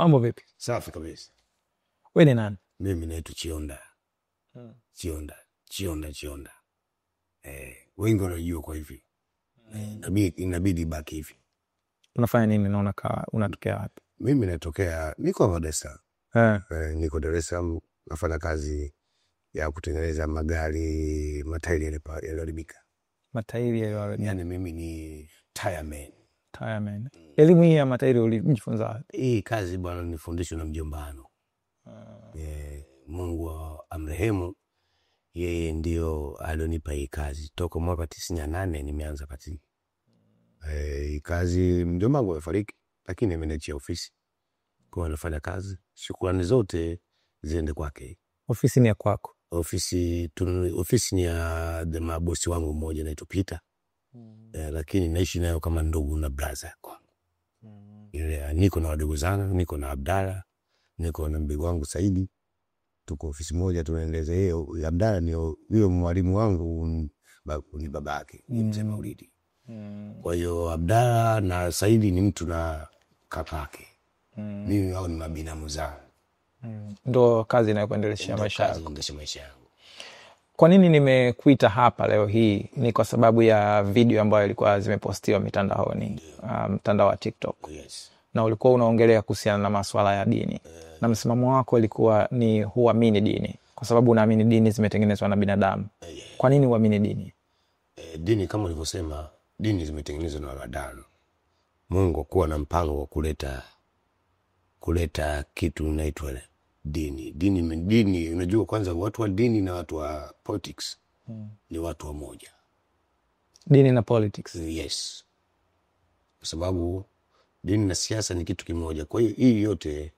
Mambo vipi? Safi kabisa. Wewe ni nani? Mimi naitwa Chionda. Chionda. Wengi wanajua kwa hivi. Inabidi baki hivi. Unafanya nini? Naona unatokea wapi? Mimi natokea niko Dar es Salaam. Niko Dar es Salaam, nafanya kazi ya kutengeneza magari, matairi yaliyoharibika. Matairi yaliyoharibika. Yaani mimi ni tire man. Elimu hii ya matairi ulijifunza wapi? Hii kazi bwana nilifundishwa na mjombano. Mungu amrehemu. Yeye ndio alionipa hii kazi. Toka mwaka 98 nimeanza kazi. Kazi mjomba wangu amefariki, lakini ameniachia ofisi. Kwa nafanya kazi. Shukrani zote ziende kwake. Ofisi ni ya kwako? Ofisi ni ya mabosi wangu mmoja anaitwa Peter. Lakini naishi nayo kama ndugu na brother kwangu. Niko na wadogo zangu, niko na Abdalla, niko na mdogo wangu Saidi. Tuko ofisi moja tunaendeleza hiyo. Abdalla ni huyo mwalimu wangu, ni babake, ni mzee Maulidi. Kwa hiyo Abdalla na Saidi ni mtu na kakake. Mimi hao ni mabinamu zangu. Ndio kazi inayokuendelesha maisha yangu. Kwa nini nimekuita hapa leo hii? Ni kwa sababu ya video ambayo ilikuwa zimepostiwa mitandaoni, mtandao wa TikTok. Yes. Na ulikuwa unaongelea kuhusiana na masuala ya dini. Na msimamo wako ilikuwa ni huamini dini, kwa sababu unaamini dini zimetengenezwa na binadamu. Kwa nini huamini dini? Dini kama ulivyosema, dini zimetengenezwa na wanadamu. Mungu kuwa na mpango wa kuleta kitu inaitwa dini. Dini unajua kwanza watu wa dini na watu wa politics ni watu wa moja. Dini na politics. Yes. Kwa sababu dini na siasa ni kitu kimoja. Kwa hiyo hii yote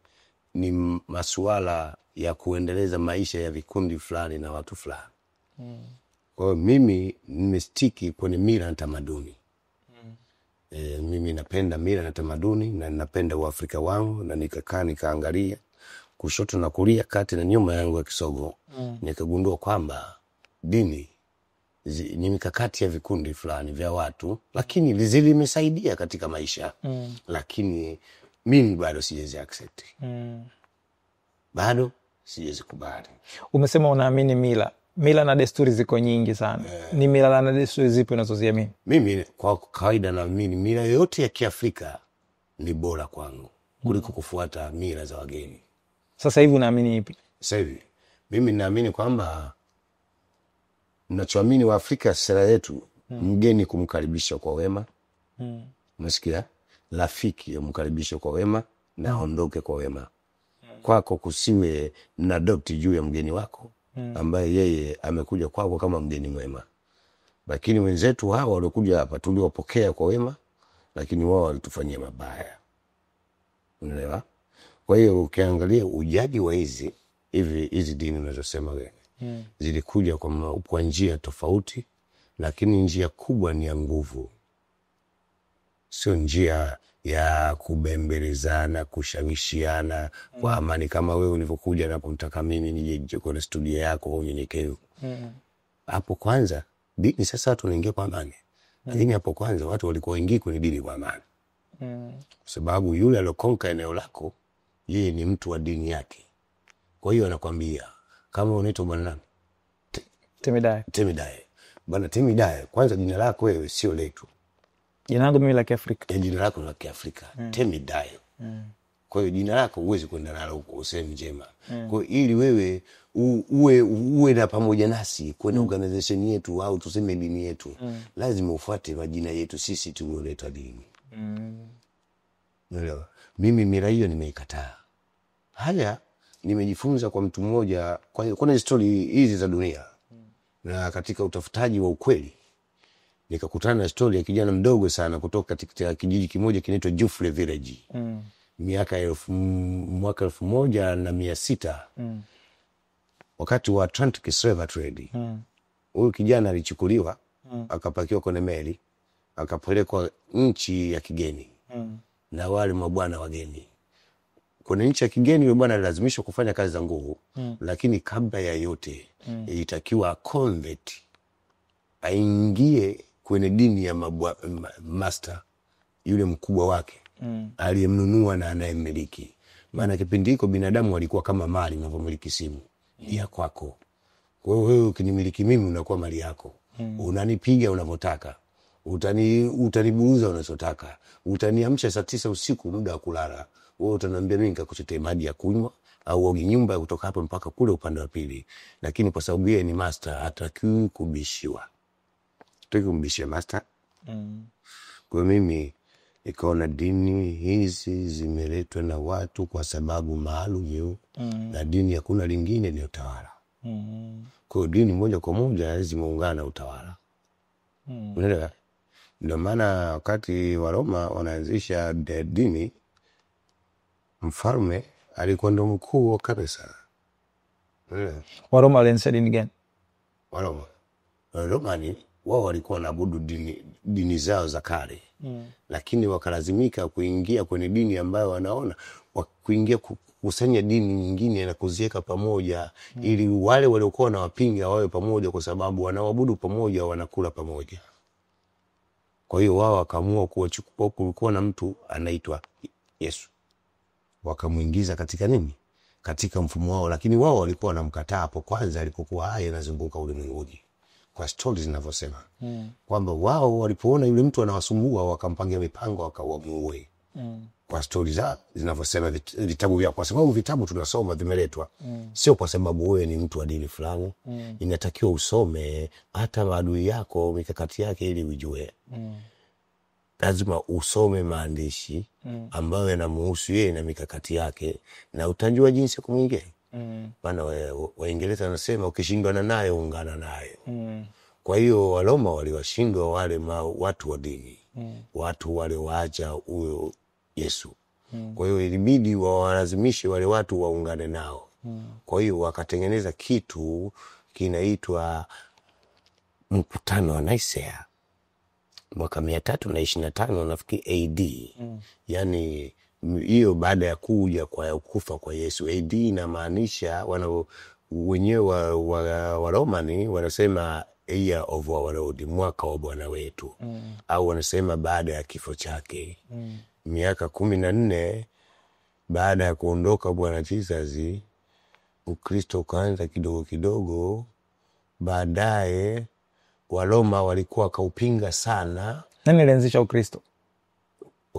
ni masuala ya kuendeleza maisha ya vikundi fulani na watu fulani. Kwa hiyo mimi nimestiki kwenye mila na tamaduni. Mimi napenda mila na tamaduni na napenda Uafrika wangu, na nikaangalia kushoto na kulia, kati na nyuma yangu ya kisogo. Nikagundua kwamba dini ni mikakati ya vikundi fulani vya watu, lakini zilimesaidia katika maisha. Lakini mimi bado sijezi accept. Bado sijezi kubali. Umesema unaamini mila na desturi ziko nyingi sana. Ni mila na desturi zipi unazoziamini? Mimi kwa kawaida naamini mila yote ya Kiafrika ni bora kwangu kuliko kufuata mila za wageni. Sasa hivi unaamini ipi? Sasa hivi mimi naamini kwamba ninachoamini wa Afrika, sera yetu, mgeni kumkaribisha kwa wema. Unasikia? Rafiki umkaribisha kwa wema na aondoke kwa wema. Kwako kusiwe na doubt juu ya mgeni wako ambaye yeye amekuja kwako kama mgeni mwema. Lakini wenzetu hawa waliokuja hapa tuliwapokea kwa wema, lakini wao walitufanyia mabaya. Unaelewa? Kwa hiyo ukiangalia ujaji wa hizi dini unazosema wewe, zilikuja kwa njia tofauti, lakini njia kubwa ni ya nguvu. Sio njia ya kubembelezana, kushawishiana kwa amani kama wewe ulivyokuja na kumtaka mimi nije kwenye studio yako kwa unyenyekevu. Hapo kwanza dini, sasa tunaingia kwa amani. Lakini hapo kwanza watu walikuwa wengi kwenye dini kwa amani. Kwa sababu yule alokonka eneo lako, yeye ni mtu wa dini yake. Kwa hiyo anakuambia kama unaitwa bwana nani? Temidaye. Bwana Temidaye, kwanza jina lako wewe sio letu. Jina langu mimi la Kiafrika. Jina lako la Kiafrika. Temidaye. Kwa hiyo jina lako huwezi kwenda nalo huko useme njema. Kwa hiyo ili wewe uwe na pamoja nasi kwenye organization yetu au tuseme dini yetu, lazima ufuate majina yetu sisi tulioleta dini. Unaelewa? Mimi mila hiyo nimeikataa. Haya nimejifunza kwa mtu mmoja, kuna story hizi za dunia. Na katika utafutaji wa ukweli nikakutana na story ya kijana mdogo sana kutoka katika kijiji kimoja kinaitwa Jufle Village. Mwaka 1600 wakati wa Atlantic Slave Trade. Huyu kijana alichukuliwa, akapakiwa kwenye meli, akapelekwa nchi ya kigeni. Na wale mabwana wageni. Kwenye nchi ya kigeni yule bwana lazimishwa kufanya kazi za nguvu, lakini kabla ya yote ilitakiwa convert, aingie kwenye dini ya master yule mkubwa wake aliyemnunua na anayemiliki. Maana kipindi hiko binadamu walikuwa kama mali unavyomiliki simu ya kwako. Kwa hiyo wewe ukinimiliki mimi unakuwa mali yako. Unanipiga unavyotaka. Utaniburuza unachotaka. Utaniamsha saa 9 usiku muda wa kulala. Wewe utaniambia mimi nikakuchotea maji ya kunywa au ogi nyumba kutoka hapo mpaka kule upande wa pili. Lakini kwa sababu yeye ni master hatakiwi kubishiwa. Hataki kumbishia master. Kwa mimi nikaona dini hizi zimeletwa na watu kwa sababu maalum na dini hakuna lingine ni utawala. Kwa dini moja kwa moja zimeungana na utawala. Unaelewa? Ndio maana wakati wa Roma wanaanzisha dini, mfalme alikuwa ndo mkuu wa kanisa. Waroma walianzisha dini gani? Waroma ni wao walikuwa wanaabudu dini zao za kale. Lakini wakalazimika kuingia kwenye dini ambayo wanaona kuingia kukusanya dini nyingine na kuziweka pamoja ili wale waliokuwa wanawapinga wawe pamoja, kwa sababu wanaabudu pamoja, wanakula pamoja. Kwa hiyo wao wakaamua kuwachukua, kulikuwa na mtu anaitwa Yesu, wakamuingiza katika nini, katika mfumo wao. Lakini wao walikuwa wanamkataa hapo kwanza alipokuwa hai anazunguka ulimwenguni, kwa stories zinavyosema kwamba wao walipoona yule mtu anawasumbua wakampangia mipango wakamuue. Kwa stories zinavyosema vitabu vyao, kwa sababu vitabu tunasoma vimeletwa sio kwa sababu wewe ni mtu wa dini fulani. Inatakiwa usome hata maadui yako mikakati yake ili ujue. Lazima usome maandishi ambayo yanamuhusu yeye na mikakati yake, na utajua jinsi ya kumwingia. Maana Waingereza wanasema ukishindana naye ungana naye. Kwa hiyo Waroma waliwashindwa wale watu wa dini. Watu wale waacha huyo Yesu. Kwa hiyo ilibidi wawalazimishe wale watu waungane nao. Kwa hiyo wakatengeneza kitu kinaitwa mkutano wa Nicea mwaka 325 nafikiri AD. Yani hiyo baada ya kuja kwa kufa kwa Yesu. AD inamaanisha wenyewe wa Romani wanasema year of our Lord, mwaka wa Bwana wetu. Au wanasema baada ya kifo chake. Miaka 14 baada ya kuondoka Bwana Jesus, Ukristo ukaanza kidogo kidogo. Baadaye Waroma walikuwa kaupinga sana. Nani alianzisha Ukristo?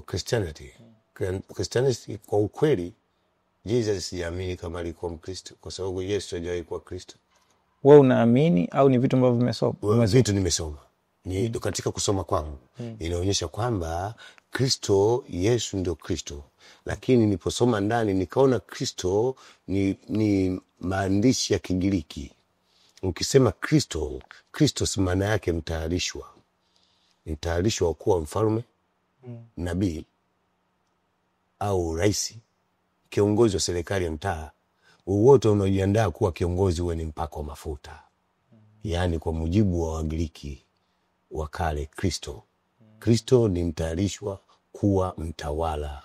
Christianity. Christianity kwa ukweli Jesus siamini kama alikuwa Mkristo, kwa sababu Yesu hajawahi kuwa Kristo. Wewe unaamini au ni vitu ambavyo umesoma? Vitu nimesoma. Ni katika kusoma kwangu inaonyesha kwamba Kristo, Yesu ndio Kristo. Lakini niliposoma ndani nikaona Kristo ni maandishi ya Kigiriki. Ukisema Kristo si maana yake mtayarishwa. Mtayarishwa kuwa mfalme, nabii au rais, kiongozi wa serikali ya mtaa. Wote unajiandaa kuwa kiongozi, wewe ni mpako wa mafuta. Yaani kwa mujibu wa Wagiriki wa kale, Kristo ni mtayarishwa kuwa mtawala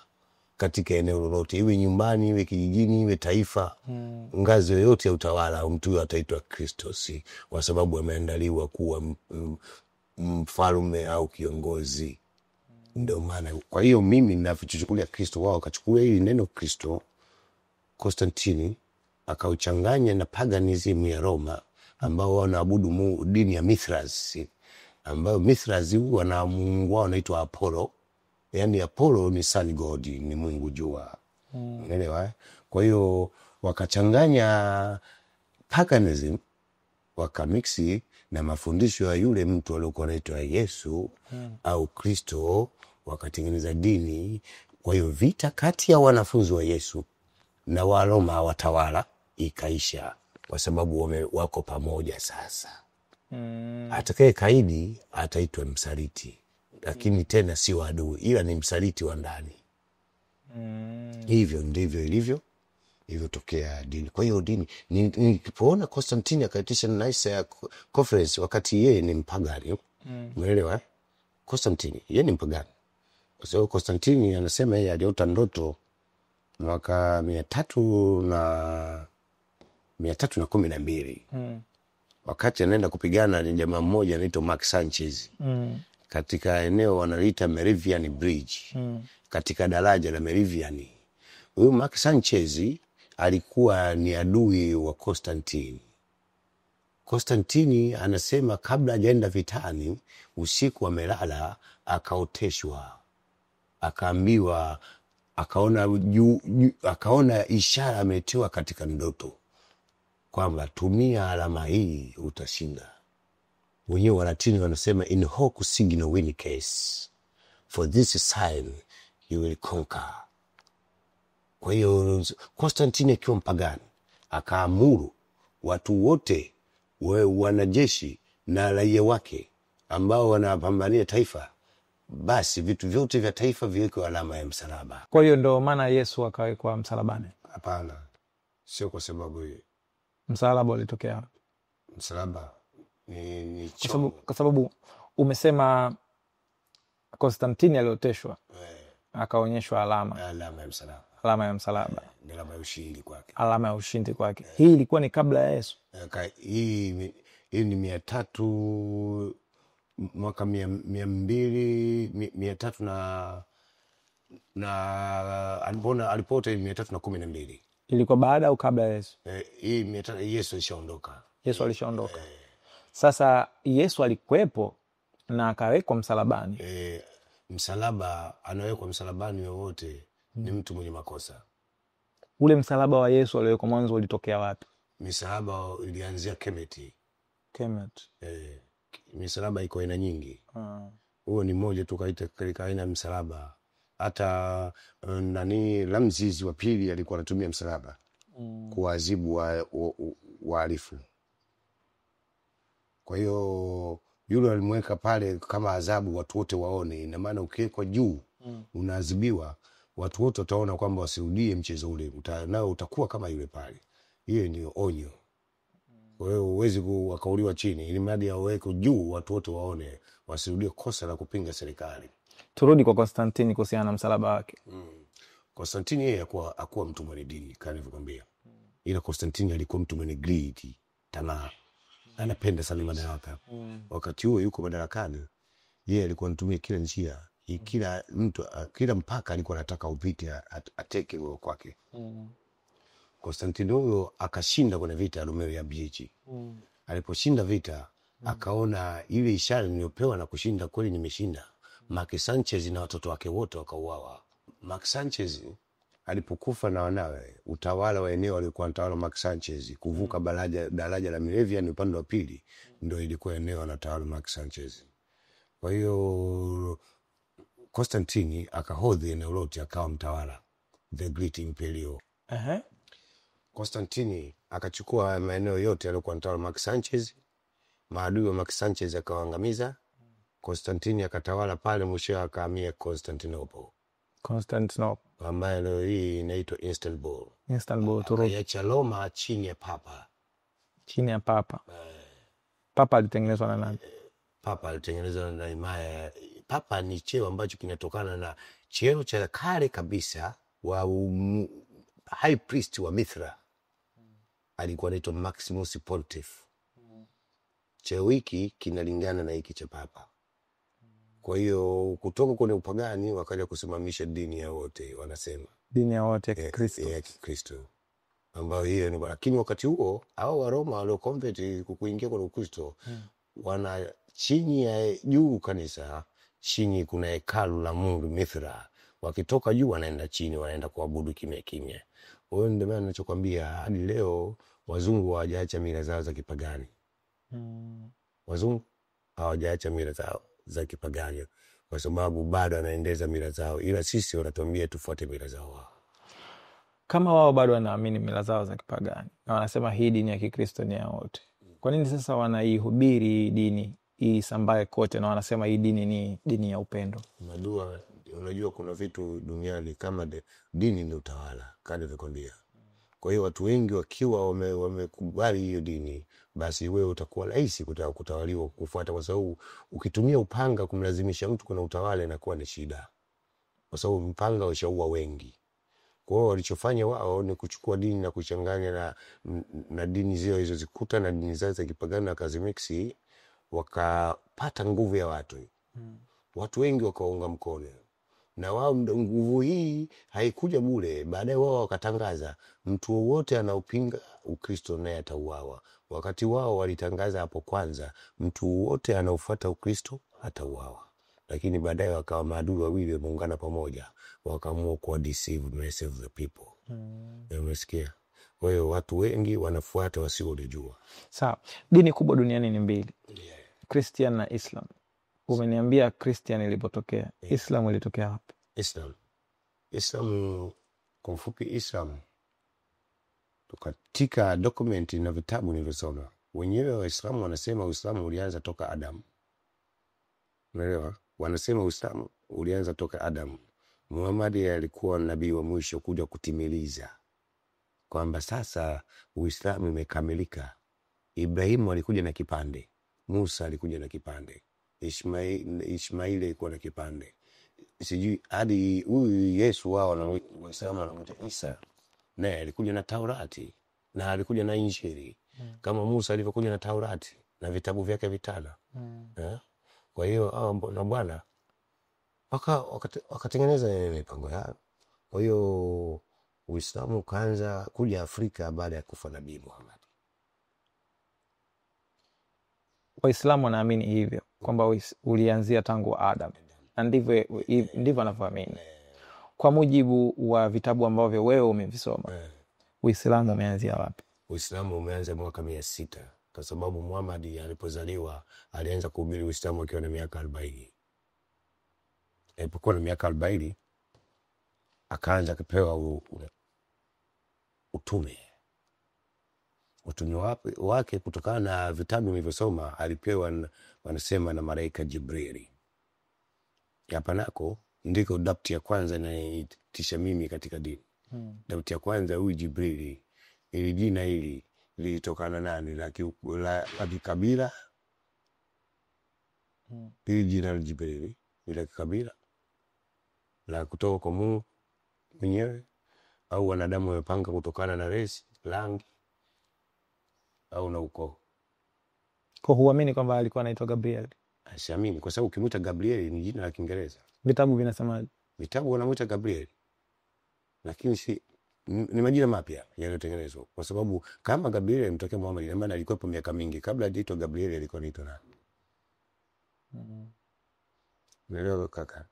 katika eneo lolote, iwe nyumbani, iwe kijijini, iwe taifa. Ngazi yoyote ya utawala mtu huyo ataitwa Kristo, si kwa sababu ameandaliwa kuwa mfalme au kiongozi. Ndio maana. Kwa hiyo mimi ninafichukulia Kristo, wao akachukua hili neno Kristo, Konstantini akauchanganya na paganism ya Roma ambao wanaabudu dini ya Mithras, ambao Mithras wana mungu wao anaitwa Apollo. Yani Apollo ni sun god, ni mungu jua. Unaelewa? Kwa hiyo wakachanganya paganism wakamixi na mafundisho ya yule mtu aliyekuwa anaitwa Yesu au Kristo, wakatengeneza dini. Kwa hiyo vita kati ya wanafunzi wa Yesu na Waroma watawala ikaisha, kwa sababu wako pamoja sasa. Atakaye kaidi ataitwa msaliti, lakini tena si adui, ila ni msaliti wa ndani. Hivyo ndivyo ilivyotokea dini. Kwa hiyo dini nilipoona Konstantini akaitisha Nicea Conference wakati yeye ni mpagani. Umeelewa? Konstantini yeye ni mpagani. Kwa sababu Konstantini anasema yeye aliota ndoto mwaka 312 wakati anaenda kupigana na jamaa mmoja anaitwa Mark Sanchez katika eneo wanaliita Meridian Bridge, katika daraja la Meridian. Huyu Mark Sanchez alikuwa ni adui wa Konstantini. Konstantini anasema kabla hajaenda vitani, usiku amelala, akaoteshwa, akaambiwa, akaona ishara ametiwa katika ndoto kwamba tumia alama hii utashinda. Wenyewe Walatini wanasema in hoc signo vinces, for this sign you will conquer. Kwa hiyo Konstantini akiwa mpagani akaamuru watu wote wanajeshi na raia wake ambao wanapambania taifa, basi vitu vyote vya taifa viwekwe alama ya msalaba. Kwa hiyo ndio maana Yesu akawekwa msalabani? Hapana, sio kwa sababu hiyo. Msalaba ulitokea? Msalaba ni kwa sababu umesema Konstantini alioteshwa, akaonyeshwa alama ya msalaba. Alama ya msalaba. Alama ya ushindi kwake. Alama ya ushindi kwake. Hii ilikuwa ni kabla ya Yesu? Hii ni 300 mwaka 200 na alipote 312. Ilikuwa baada au kabla ya Yesu? Hii 300 Yesu alishaondoka. Yesu alishaondoka. Sasa Yesu alikuwepo na akawekwa msalabani. Msalaba anawekwa msalabani wowote ni mtu mwenye makosa. Ule msalaba wa Yesu aliowekwa mwanzo ulitokea wapi? Misalaba ilianzia Kemet. Misalaba iko aina nyingi. Huo ni mmoja tu katika aina msalaba. Hata Ramses wa pili alikuwa anatumia msalaba kuadhibu wahalifu. Kwa hiyo yule alimweka pale kama adhabu watu wote waone. Ina maana ukiwekwa juu unaadhibiwa, watu wote wataona kwamba wasirudie mchezo ule. Nao utakuwa kama yule pale. Hiyo ni onyo. Kwa hiyo huwezi wakauliwa chini, ili mradi aweke juu watu wote waone, wasirudie kosa la kupinga serikali. Turudi kwa Konstantini kuhusiana na msalaba wake. Konstantini yeye hakuwa mtu mwenye dini kama nilivyokuambia. Ila Konstantini alikuwa mtu mwenye greed, tamaa. Anapenda sana madaraka. Wakati huo yuko madarakani, yeye alikuwa anatumia kila njia, kila mtu, kila mpaka alikuwa anataka upite ateke huo kwake. Konstantini huyo akashinda kwenye vita ya Romeo ya Bichi. Aliposhinda vita, akaona ile ishara niliyopewa na kushinda kweli nimeshinda. Mark Sanchez na watoto wake wote wakauawa. Mark Sanchez alipokufa na wanawe, utawala wa eneo alikuwa anatawala Mark Sanchez, kuvuka daraja la Moravian upande wa pili ndio ilikuwa eneo anatawala Mark Sanchez. Kwa hiyo Konstantini akahodhi eneo lote, akawa mtawala, the Great Imperial. Konstantini akachukua maeneo yote alikuwa anatawala Mark Sanchez, maadui wa Mark Sanchez akawaangamiza. Konstantini akatawala pale, mwisho akahamia Constantinople ambayo leo hii inaitwa Istanbul, Turuki. Akaacha Roma chini ya Papa. Papa alitengenezwa na nani? Papa alitengenezwa na himaya. Papa ni cheo ambacho kinatokana na cheo cha kale kabisa wa high priest wa Mithra. Alikuwa anaitwa Maximus Pontiff. Cheo hiki kinalingana na hiki cha Papa. Kwa hiyo kutoka kwenye upagani wakaja kusimamisha dini ya wote, wanasema dini ya wote ya Kikristo. Ya Kikristo. Ambayo hiyo ni, lakini wakati huo hao wa Roma walio convert kuingia kwenye Ukristo, wana chini ya juu kanisa, chini kuna hekalu la Mungu Mithra. Wakitoka juu wanaenda chini, wanaenda kuabudu kimya kimya. Wewe ndio maana ninachokuambia hadi leo wazungu hawajaacha mila zao za kipagani. Wazungu hawajaacha mila zao za kipagani kwa sababu bado wanaendeleza mila zao, ila sisi wanatuambia tufuate mila zao. Kama wao bado wanaamini mila zao za kipagani na wanasema hii dini ya Kikristo ni ya wote, kwa nini sasa wanaihubiri dini isambae kote na wanasema hii dini ni dini ya upendo? Unajua kuna vitu duniani kama dini ni utawala, kama nilivyokuambia. Kwa hiyo watu wengi wakiwa wamekubali hiyo dini, basi wewe utakuwa rahisi kutawaliwa kufuata, kwa sababu ukitumia upanga kumlazimisha mtu kuna utawala inakuwa ni shida. Kwa sababu mpanga ushaua wengi. Kwa hiyo walichofanya wao ni kuchukua dini na kuchanganya na dini zile hizo zikuta na dini zao za kipagani na kazimixi, wakapata nguvu ya watu. Watu wengi wakaunga mkono. na wao nguvu hii haikuja bure. Baadaye wao wakatangaza mtu wowote anaupinga Ukristo naye atauawa. Wakati wao walitangaza hapo kwanza mtu wowote anaofuata Ukristo atauawa, lakini baadaye wakawa maadui wawili wameungana pamoja, wakaamua kuwa deceive mess of the people. Umesikia? Kwa hiyo watu wengi wanafuata wasiolijua. Sawa, dini kubwa duniani ni mbili, Christian na Islam. Umeniambia Christian ilipotokea, Islam ilitokea wapi? Islam kwa ufupi, Islam katika dokumenti na vitabu nilivyosoma, wenyewe Waislamu wanasema Uislamu ulianza toka Adam. Unaelewa? Wanasema Uislamu ulianza toka Adam. Muhammad alikuwa nabii wa mwisho kuja kutimiliza kwamba sasa Uislamu umekamilika. Ibrahimu alikuja na kipande, Musa alikuja na kipande, Ishmaili alikuwa na kipande, sijui hadi huyu Yesu wao na Waislamu wanamuita Isa, naye alikuja na Taurati na alikuja na Injili kama Musa alivyokuja na Taurati na vitabu vyake vitano. Kwa hiyo hao na Bwana wakatengeneza mipango yao. Kwa hiyo Uislamu ukaanza kuja Afrika baada ya kufa Nabii Muhammad. Waislamu wanaamini hivyo kwamba ulianzia tangu Adam, na ndivyo wanavyoamini. Kwa mujibu wa vitabu ambavyo wewe umevisoma, Uislamu umeanzia wapi? Uislamu umeanza mwaka 600 kwa sababu Muhammad alipozaliwa alianza kuhubiri Uislamu akiwa na miaka 40. Alipokuwa na miaka 40 akaanza kupewa utume wake kutokana na vitabu nilivyosoma. Alipewa wanasema na malaika Jibrili. Hapa nako ndiko dapti ya kwanza inaitisha mimi katika dini. Dapti ya kwanza huyu Jibrili, ili jina hili lilitokana nani? La kikabila. Hili jina la Jibrili ni la kikabila, la kutoka kwa Mungu mwenyewe, au wanadamu wamepanga kutokana na race, rangi au na ukoo? Kwa huamini kwamba alikuwa anaitwa Gabriel? Siamini, kwa sababu ukimuita Gabriel ni jina la Kiingereza. Vitabu vinasemaje? Vitabu wanamuita Gabriel, lakini ni majina mapya yaliyotengenezwa, kwa sababu kama Gabriel mtokea Muhammad, ina maana alikuwa hapo miaka mingi kabla hajaitwa Gabriel. Alikuwa anaitwa nani? Unaelewa kaka?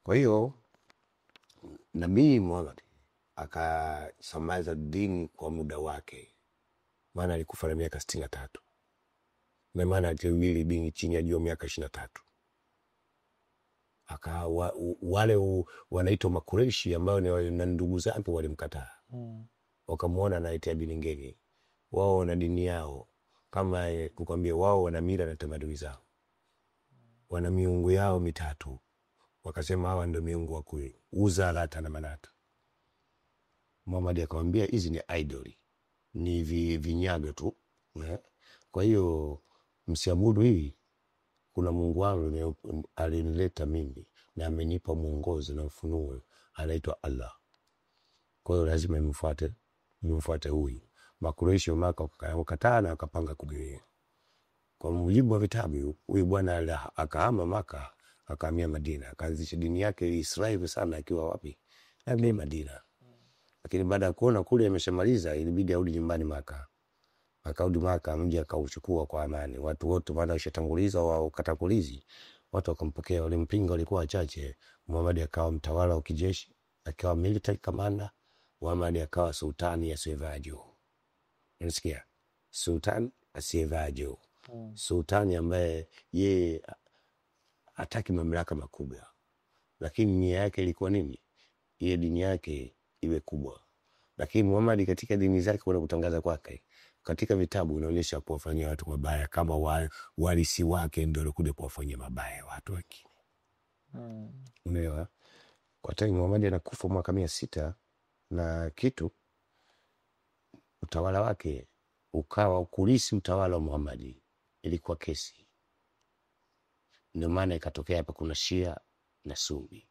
Kwa hiyo Nabii Muhammad akasambaza dini kwa muda wake, maana alikufa na miaka 63, na maana alihubiri dini chini ya miaka 23. Wale wanaitwa Makureishi ambao ni na ndugu zake walimkataa. Wakamuona anaitia dini ngeni. Wao na dini yao, kama kukwambia, wao wana mila na tamaduni zao, wana miungu yao mitatu. Wakasema hawa ndio miungu wa kweli, Uzza, Lata na Manata. Muhammad akamwambia hizi ni idol, ni vinyago tu. Kwa hiyo msiabudu hii. Kuna Mungu wangu alinileta mimi na amenipa mwongozo na ufunuo, anaitwa Allah. Kwa hiyo lazima nimfuate huyu. Makureishi wakakataa na wakapanga kugeia. Kwa mujibu wa vitabu, huyu bwana akahama Maka, akahamia Madina, akaanzisha dini yake Israeli sana akiwa wapi? Madina. Lakini baada ya kuona kule ameshamaliza, ilibidi arudi nyumbani Maka. Akarudi Maka, mji akauchukua kwa amani. Watu wote baada washatanguliza wa katangulizi, watu wakampokea. Walimpinga walikuwa wachache. Muhammad akawa mtawala wa kijeshi, akawa military commander. Muhammad akawa sultani asiyevaa juu. Unasikia? Sultan asiyevaa juu. Sultani ambaye yeye hataki mamlaka makubwa, lakini nia yake ilikuwa nini? Yeye dini yake iwe kubwa. Lakini Muhammad katika dini zake kuna kutangaza kwake, katika vitabu inaonyesha kuwafanyia watu mabaya, kama walisi wake ndio walikuja kuwafanyia mabaya watu wengine. Unaelewa? Kwa time Muhammad anakufa mwaka 600 na kitu, utawala wake ukawa kulisi utawala wa Muhammad, ilikuwa kesi. Ndio maana ikatokea hapa kuna Shia na Sunni.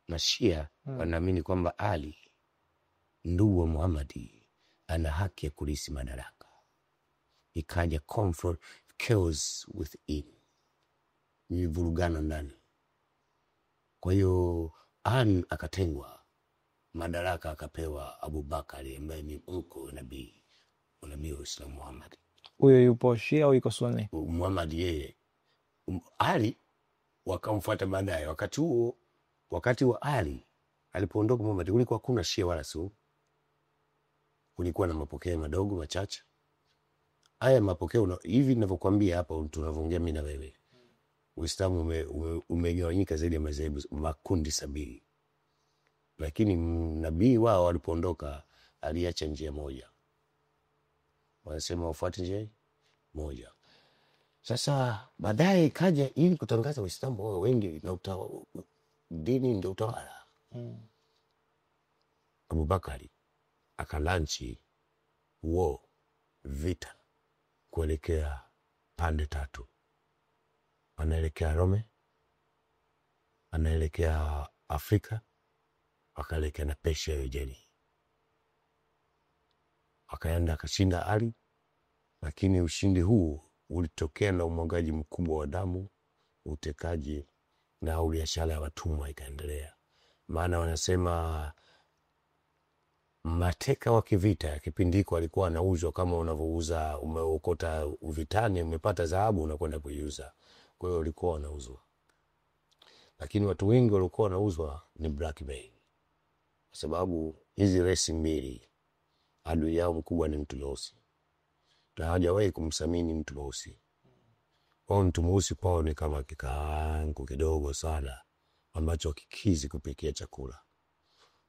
Na Shia wanaamini kwamba Ali ndugu wa Muhammad ana haki ya kulisi madaraka. Ikaja chaos within, ni vurugano ndani. Kwa hiyo Ali akatengwa, madaraka akapewa Abubakari ambaye ni mko nabii wa Uislamu Muhammad. Huyo yupo Shia au yuko Sunni? Muhammad yeye Ali wakamfuata baadaye. Wakati wa Ali alipoondoka Muhammad, kulikuwa kuna Shia wala Sunni, kulikuwa na mapokeo madogo machache. Haya mapokeo hivi ninavyokuambia hapa, tunavyoongea mimi na wewe, Uislamu umegawanyika zaidi ya madhehebu makundi 70, lakini nabii wao walipoondoka aliacha njia moja, wanasema wafuate njia moja. Sasa baadaye kaja ili kutangaza Uislamu wao wengi na dini ndio utawala. Abubakari akalanchi vita kuelekea pande 3, anaelekea Rome, anaelekea Afrika, akaelekea na Persia Ujeni. Akaenda akashinda Ali, lakini ushindi huu ulitokea na umwagaji mkubwa wa damu, utekaji na biashara ya watumwa ikaendelea. Maana wanasema mateka wa kivita ya kipindi hiko alikuwa anauzwa kama unavyouza, umeokota vitani, umepata dhahabu unakwenda kuiuza. Kwa hiyo walikuwa wanauzwa, lakini watu wengi walikuwa wanauzwa ni black bay, kwa sababu hizi resi mbili adui yao mkubwa ni mtu mweusi, na hawajawahi kumsamini mtu mweusi. Kwa mtu mweusi kwao ni kama kikaangu kidogo sana ambacho kikizi kupikia chakula.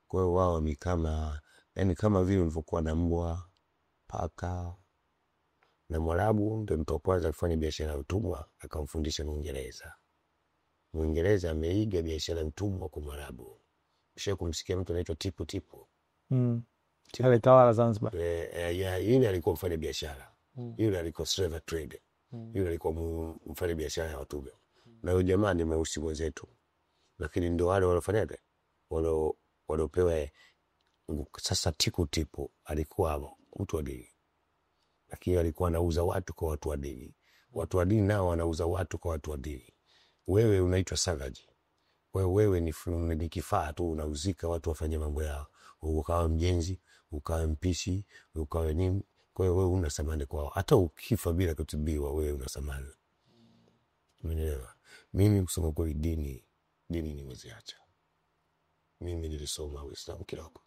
Kwa hiyo wao ni kama, yani kama vile ulivyokuwa na mbwa, paka. Na Mwarabu ndio mtu wa kwanza kufanya biashara ya utumwa, akamfundisha Mwingereza. Mwingereza ameiga biashara ya utumwa kwa Mwarabu. Kisha kumsikia mtu anaitwa Tipu. Alitawala Zanzibar. Yule alikuwa mfanya biashara. Yule alikuwa slave trade. Yule alikuwa mfanya biashara ya watumwa. Na huyo jamaa ni mweusi mwenzetu. Lakini ndio wale walofanyaje? Walopewa. Sasa Tipu alikuwa mtu wa dini, lakini alikuwa anauza watu kwa watu wa dini. Watu wa dini nao wanauza watu kwa watu wa dini. Wewe unaitwa savage, wewe ni kifaa tu, unauzika watu wafanye mambo yao. Ukawa mjenzi, ukawa mpishi, ukawa nini. Kwa hiyo wewe una thamani kwao, hata ukifa bila kutibiwa wewe una thamani. Umeelewa? Mimi kusoma kwa dini nimeziacha. Mimi nilisoma Uislamu kidogo.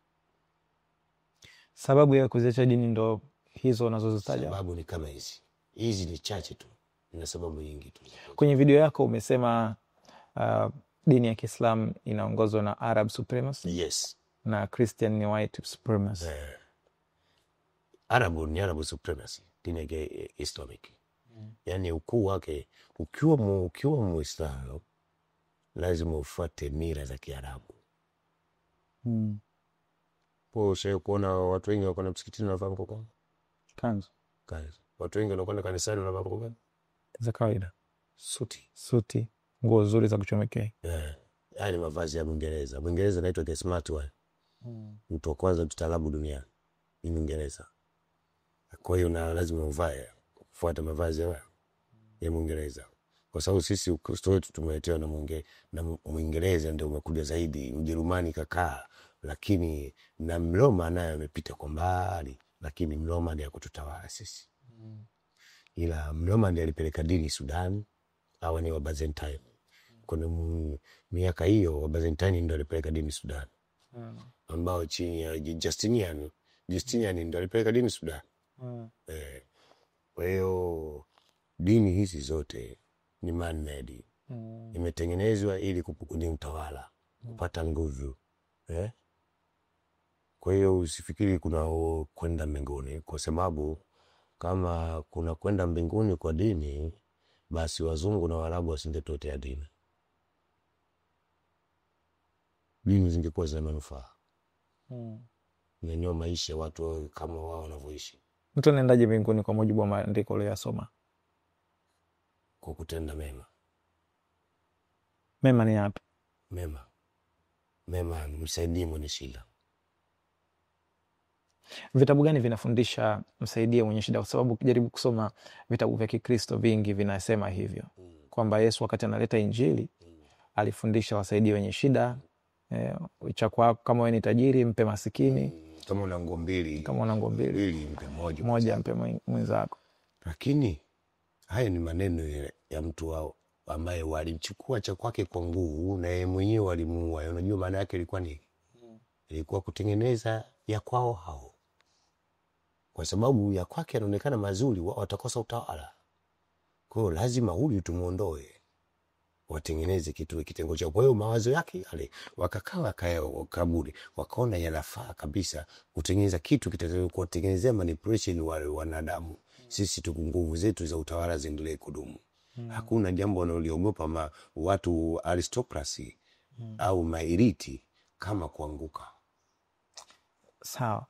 Sababu ya kuziacha dini ndo hizo unazozitaja? Sababu ni kama hizi ni chache tu, na sababu nyingi tu. Kwenye video yako umesema dini ya Kiislamu inaongozwa na Arab supremacy. Yes. Na Christian ni white supremacy. Arab supremacy, dini ya Islamic. Yani ukuu wake, ukiwa Muislamu lazima ufuate mila za Kiarabu. Sio kuona watu wengi wako na msikitini wanavaa mkoko. Kanzu. Watu wengi wanakwenda kanisani wanavaa mkoko za kawaida. Suti. Nguo nzuri za kuchomekea. Yaani mavazi ya Mwingereza. Mwingereza anaitwa the smart one. Mtu wa kwanza mtaalamu duniani ni Mwingereza. Kwa hiyo na lazima uvae kufuata mavazi ya Mwingereza. Kwa sababu sisi Ukristo wetu tumeletewa na Mwingereza ndio umekuja zaidi. Mjerumani kakaa, lakini na Mroma naye amepita kwa mbali, lakini Mroma ndiye kututawala sisi. Ila Mroma ndiye alipeleka dini Sudan, hawa ni wa Byzantine. Kuna miaka hiyo wa Byzantine ndio alipeleka dini Sudan. Ambao chini ya Justinian ndio alipeleka dini Sudan. Kwa hiyo dini hizi zote ni man-made. Imetengenezwa ili kupukuni utawala, kupata nguvu. Kwa hiyo usifikiri kuna kwenda mbinguni, kwa sababu kama kuna kwenda mbinguni kwa dini, basi wazungu na Waarabu wasingetotea dini. Dini zingekuwa za manufaa. Nenyo maisha watu kama wao wanavyoishi. Mtu anaendaje mbinguni kwa mujibu wa maandiko uliyosoma? Kwa kutenda mema. Mema ni yapi? Mema msaidie mwenye shida. Vitabu gani vinafundisha msaidie mwenye shida? Kwa sababu ukijaribu kusoma vitabu vya Kikristo vingi vinasema hivyo. Kwamba Yesu wakati analeta Injili alifundisha wasaidie wenye shida, cha kwako kama wewe ni tajiri mpe masikini, kama una nguo mbili mpe moja mpe mwenzako. Lakini haya ni maneno ya mtu wao ambaye walimchukua cha kwake kwa nguvu na yeye mwenyewe walimuua. Unajua maana yake ilikuwa ni ilikuwa kutengeneza ya kwao hao, kwa sababu ya kwake yanaonekana mazuri, wao watakosa utawala. Kwa hiyo lazima huyu tumuondoe, watengeneze kitu kitengo cha. Kwa hiyo mawazo yake yale wakakaa kaburi, wakaona yanafaa kabisa kutengeneza kitu kitakachokuwa kutengenezea manipulation wale wanadamu. Sisi tu nguvu zetu za utawala ziendelee kudumu. Hakuna jambo wanaliogopa watu aristocracy au mairiti kama kuanguka. Sawa.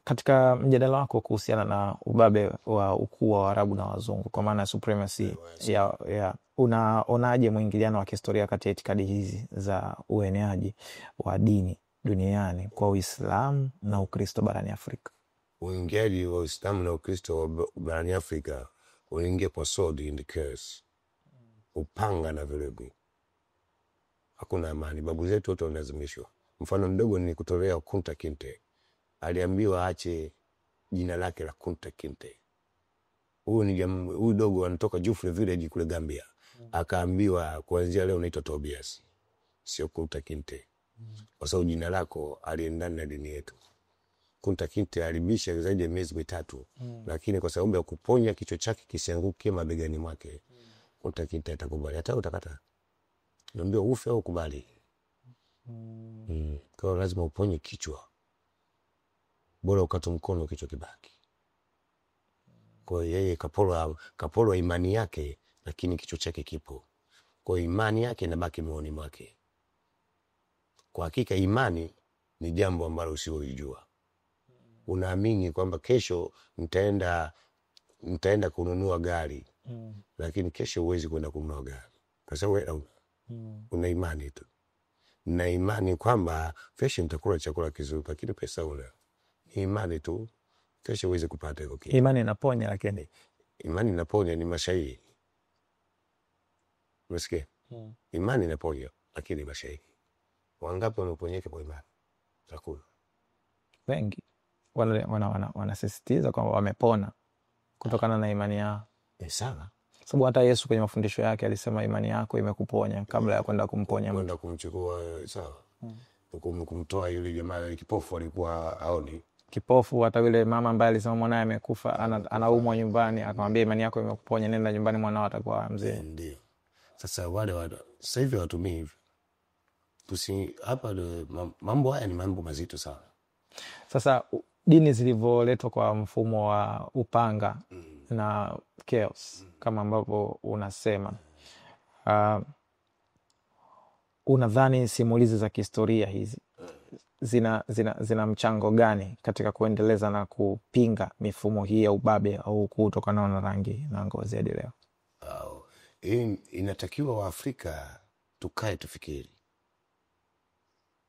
Katika mjadala wako kuhusiana na ubabe wa ukuu wa Waarabu na Wazungu, kwa maana supremacy unaonaje mwingiliano wa kihistoria kati ya itikadi hizi za ueneaji wa dini duniani kwa Uislamu na Ukristo barani Afrika? Uingiaji wa Uislamu na Ukristo barani Afrika unaingia kwa sword in the curse, upanga na vilegu. Hakuna amani. Babu zetu wote wanalazimishwa. Mfano mdogo ni kutolea Kunta Kinte. Aliambiwa aache jina lake la Kunta Kinte. Huyu dogo anatoka Jufre Village kule Gambia. Akaambiwa kuanzia leo unaitwa Tobias, sio Kunta Kinte. Kwa sababu jina lako aliendana na dini yetu. Kunta Kinte alibisha zaidi ya miezi 3, lakini kwa sababu ya kuponya kichwa chake kisianguke mabegani mwake, Kunta Kinte atakubali. Hata utakata. Naambia ufe au kubali. Kwa lazima uponye kichwa. Bora ukata mkono kichwa kibaki. Kwa yeye kapolwa imani yake, lakini kichwa chake kipo. Kwa imani yake inabaki moyoni mwake. Kwa hakika imani ni jambo ambalo usiojua. Unaamini kwamba kesho mtaenda kununua gari, lakini kesho huwezi kwenda kununua gari. Kwa sababu wewe una imani tu. Na imani kwamba kesho mtakula chakula kizuri, lakini pesa una. Ni imani tu. Kesho huwezi kupata hilo kitu. Imani inaponya, lakini imani inaponya ni mashairi. Umesikia? Imani inaponya, lakini mashairi. Wangapi wameponyeka kwa imani? Takula. Wengi wanasisitiza kwamba wamepona kutokana na imani yao. Sana. Sababu hata Yesu kwenye mafundisho yake alisema imani yako imekuponya kabla ya kwenda kumponya mtu. Kwenda kumchukua sawa. Kumtoa yule jamaa kipofu alikuwa aoni. Kipofu, hata yule mama ambaye alisema mwanae amekufa anaumwa nyumbani, akamwambia imani yako imekuponya, nenda nyumbani mwanao atakuwa mzee. Ndio. Sasa wale sasa hivi watumii hivi. Hapa mambo haya ni mambo mazito sana. Sasa dini zilivyoletwa kwa mfumo wa upanga na chaos kama ambavyo unasema, unadhani simulizi za kihistoria hizi zina mchango gani katika kuendeleza na kupinga mifumo hii ya ubabe au kutokana na rangi na ngozi hadi leo? Inatakiwa Waafrika tukae tufikiri.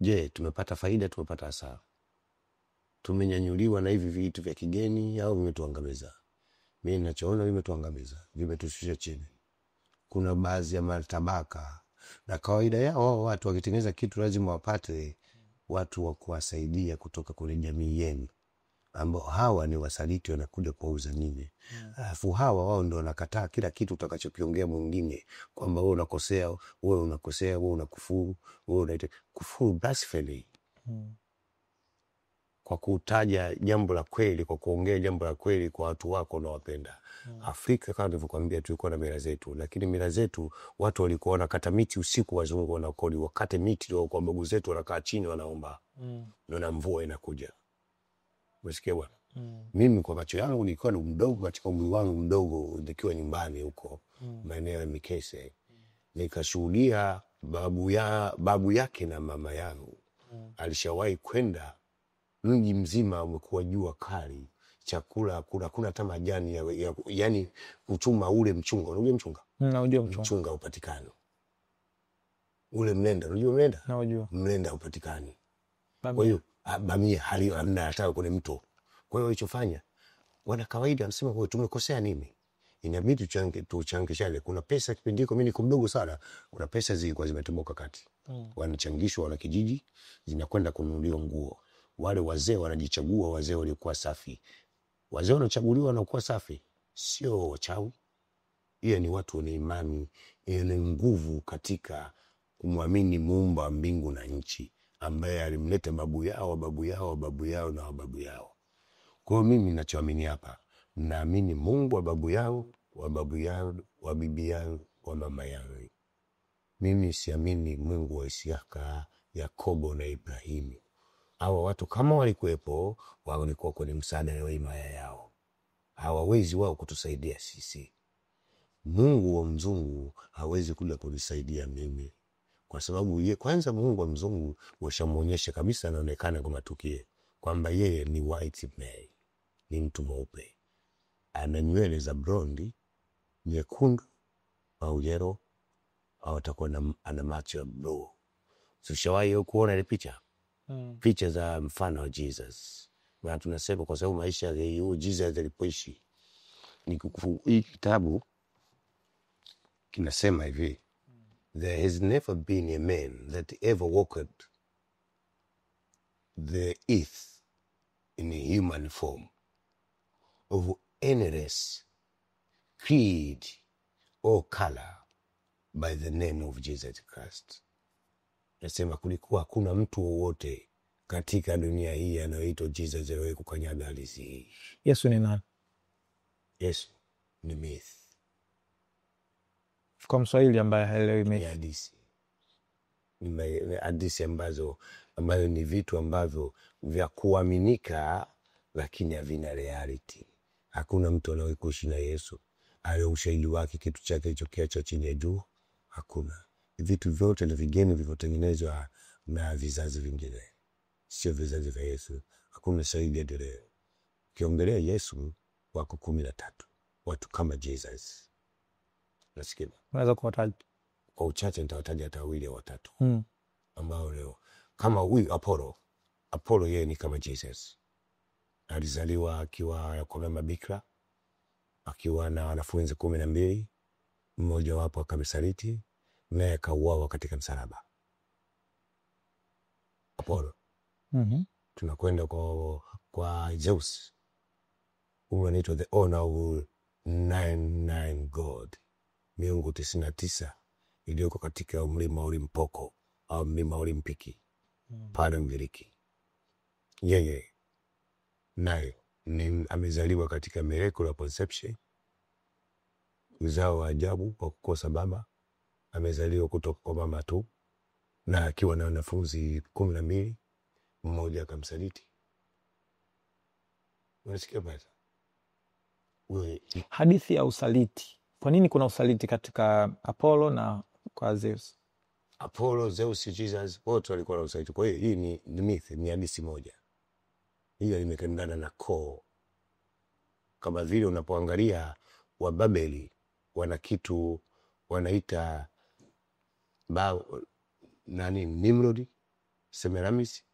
Je, tumepata faida, tumepata hasara? Tumenyanyuliwa na hivi vitu vya kigeni au vimetuangamiza? Mimi ninachoona vimetuangamiza, vimetushusha chini. Kuna baadhi ya matabaka na kawaida yao watu wakitengeneza kitu lazima wapate watu wa kuwasaidia kutoka kwenye jamii yenu, ambao hawa ni wasaliti wanakuja kuuza nini. Alafu hawa wao ndio wanakataa kila kitu utakachokiongea mwingine, kwamba wewe unakosea, wewe unakufuru, wewe unaita kufuru, blasphemy. Kwa kutaja jambo la kweli, kwa kuongea jambo la kweli kwa watu wako na wapenda. Afrika kama nilivyokuambia tulikuwa na mila zetu, lakini mila zetu watu walikuwa wanakata miti usiku, wazungu wanakodi wakate miti ndio kwa babu zetu wanakaa chini wanaomba. Na mvua inakuja. Umesikia bwana? Mimi kwa macho yangu nilikuwa mdogo, katika umri wangu mdogo nikiwa nyumbani huko maeneo ya Mikese, nikashuhudia babu yake na mama yangu alishawahi kwenda mji mzima umekuwa jua kali, chakula hakuna hata majani yani kuchuma ule mchunga. Unajua mchunga? Unajua mchunga upatikane. Ule mlenda, unajua mlenda? Unajua. Mlenda upatikane. Kwa hiyo bamia hali hamna hata kwenye mto. Kwa hiyo walichofanya wana kawaida wanasema wewe tumekosea nini? inabidi tuchangishane. Kuna pesa kipindi hiko mimi niko mdogo sana, kuna pesa zilikuwa zimetoboka kati. Wanachangishwa wana kijiji, zinakwenda kununuliwa nguo. Wale wazee wanajichagua wazee waliokuwa safi. Wazee wanachaguliwa wanakuwa safi, sio wachawi. Hiyo ni watu wenye imani, yenye nguvu katika kumwamini Muumba wa mbingu na nchi, ambaye alimleta babu yao babu yao babu yao na babu yao. Kwa hiyo mimi ninachoamini hapa, naamini Mungu wa babu yao wa babu yao wa bibi yao wa mama yao. Mimi siamini Mungu wa Isaka, Yakobo na Ibrahimu. Hawa watu kama walikuwepo, walikuwa kwenye msaada wa imaya yao. Hawawezi wao kutusaidia sisi. Mungu wa mzungu hawezi kuja kunisaidia mimi, kwa sababu kwanza Mungu wa mzungu washamuonyesha kabisa, anaonekana kwa matukio kwamba yeye ni white man, ni mtu mweupe, ana nywele za blondi, nyekundu au yellow, au atakuwa ana macho ya blue. Ushawahi kuona ile picha? Picha za mfano wa Jesus. Na tunasema kwa sababu maisha ya Jesus alipoishi, ni hii kitabu kinasema hivi, there has never been a man that ever walked the earth in a human form of any race, creed or color by the name of Jesus Christ. Nasema kulikuwa hakuna mtu wowote katika dunia hii anaitwa Jesus aliyewahi kukanyaga ardhi hii. Yesu ni nani? Yesu ni myth. Kwa Mswahili ambaye haelewi myth, ni hadithi ambazo ni vitu ambavyo vya kuaminika lakini havina reality. Hakuna mtu anayewahi kuishi na Yesu ale ushahidi wake kitu chake kilichokeacho chini ya juu. Hakuna. Vitu vyote na vigeni vilivyotengenezwa na vizazi vingine, sio vizazi vya Yesu. Hakuna shahidi hadi leo. Ukiongelea Yesu wako 13 watu kama Jesus. Nasikia unaweza kuwataja kwa uchache, nitawataja hata 2 au 3 ambao leo kama huyu Apollo yeye ni kama Jesus. Alizaliwa akiwa kwa mama bikira, akiwa na wanafunzi 12, mmoja wapo akamsaliti, naye akauawa katika msalaba. Apollo. Tunakwenda kwa Zeus. Huyu anaitwa the owner of 99 God, miungu 99 iliyoko katika mlima Olimpoko au mlima Olimpiki pale Ugiriki. Yeye naye amezaliwa katika miracle of conception, uzao wa ajabu kwa kukosa baba. Amezaliwa kutoka kwa mama tu, na akiwa na wanafunzi 12, mmoja akamsaliti. Unasikia basi? Hadithi ya usaliti. Kwa nini kuna usaliti katika Apollo na kwa Zeus? Apollo, Zeus, Jesus, wote walikuwa na usaliti. Kwa hiyo hii ni myth, ni hadithi moja. Hii imekandana na koo. Kama vile unapoangalia wa Babeli wana kitu wanaita Nimrod, Semiramis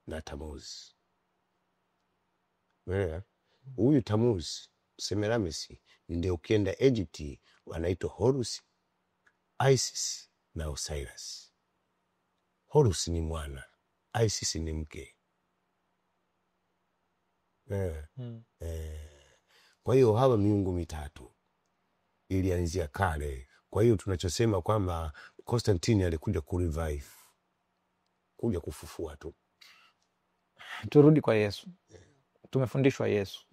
na Tammuz. Huyu Tammuz, Semiramis ndio ukienda Egypt wanaitwa Horus, Isis na Osiris. Horus ni mwana, Isis ni mke. Kwa hiyo hawa miungu mitatu ilianzia kale. Kwa hiyo tunachosema kwamba Constantine alikuja kurevive, kuja kufufua tu. Turudi kwa Yesu. Tumefundishwa Yesu.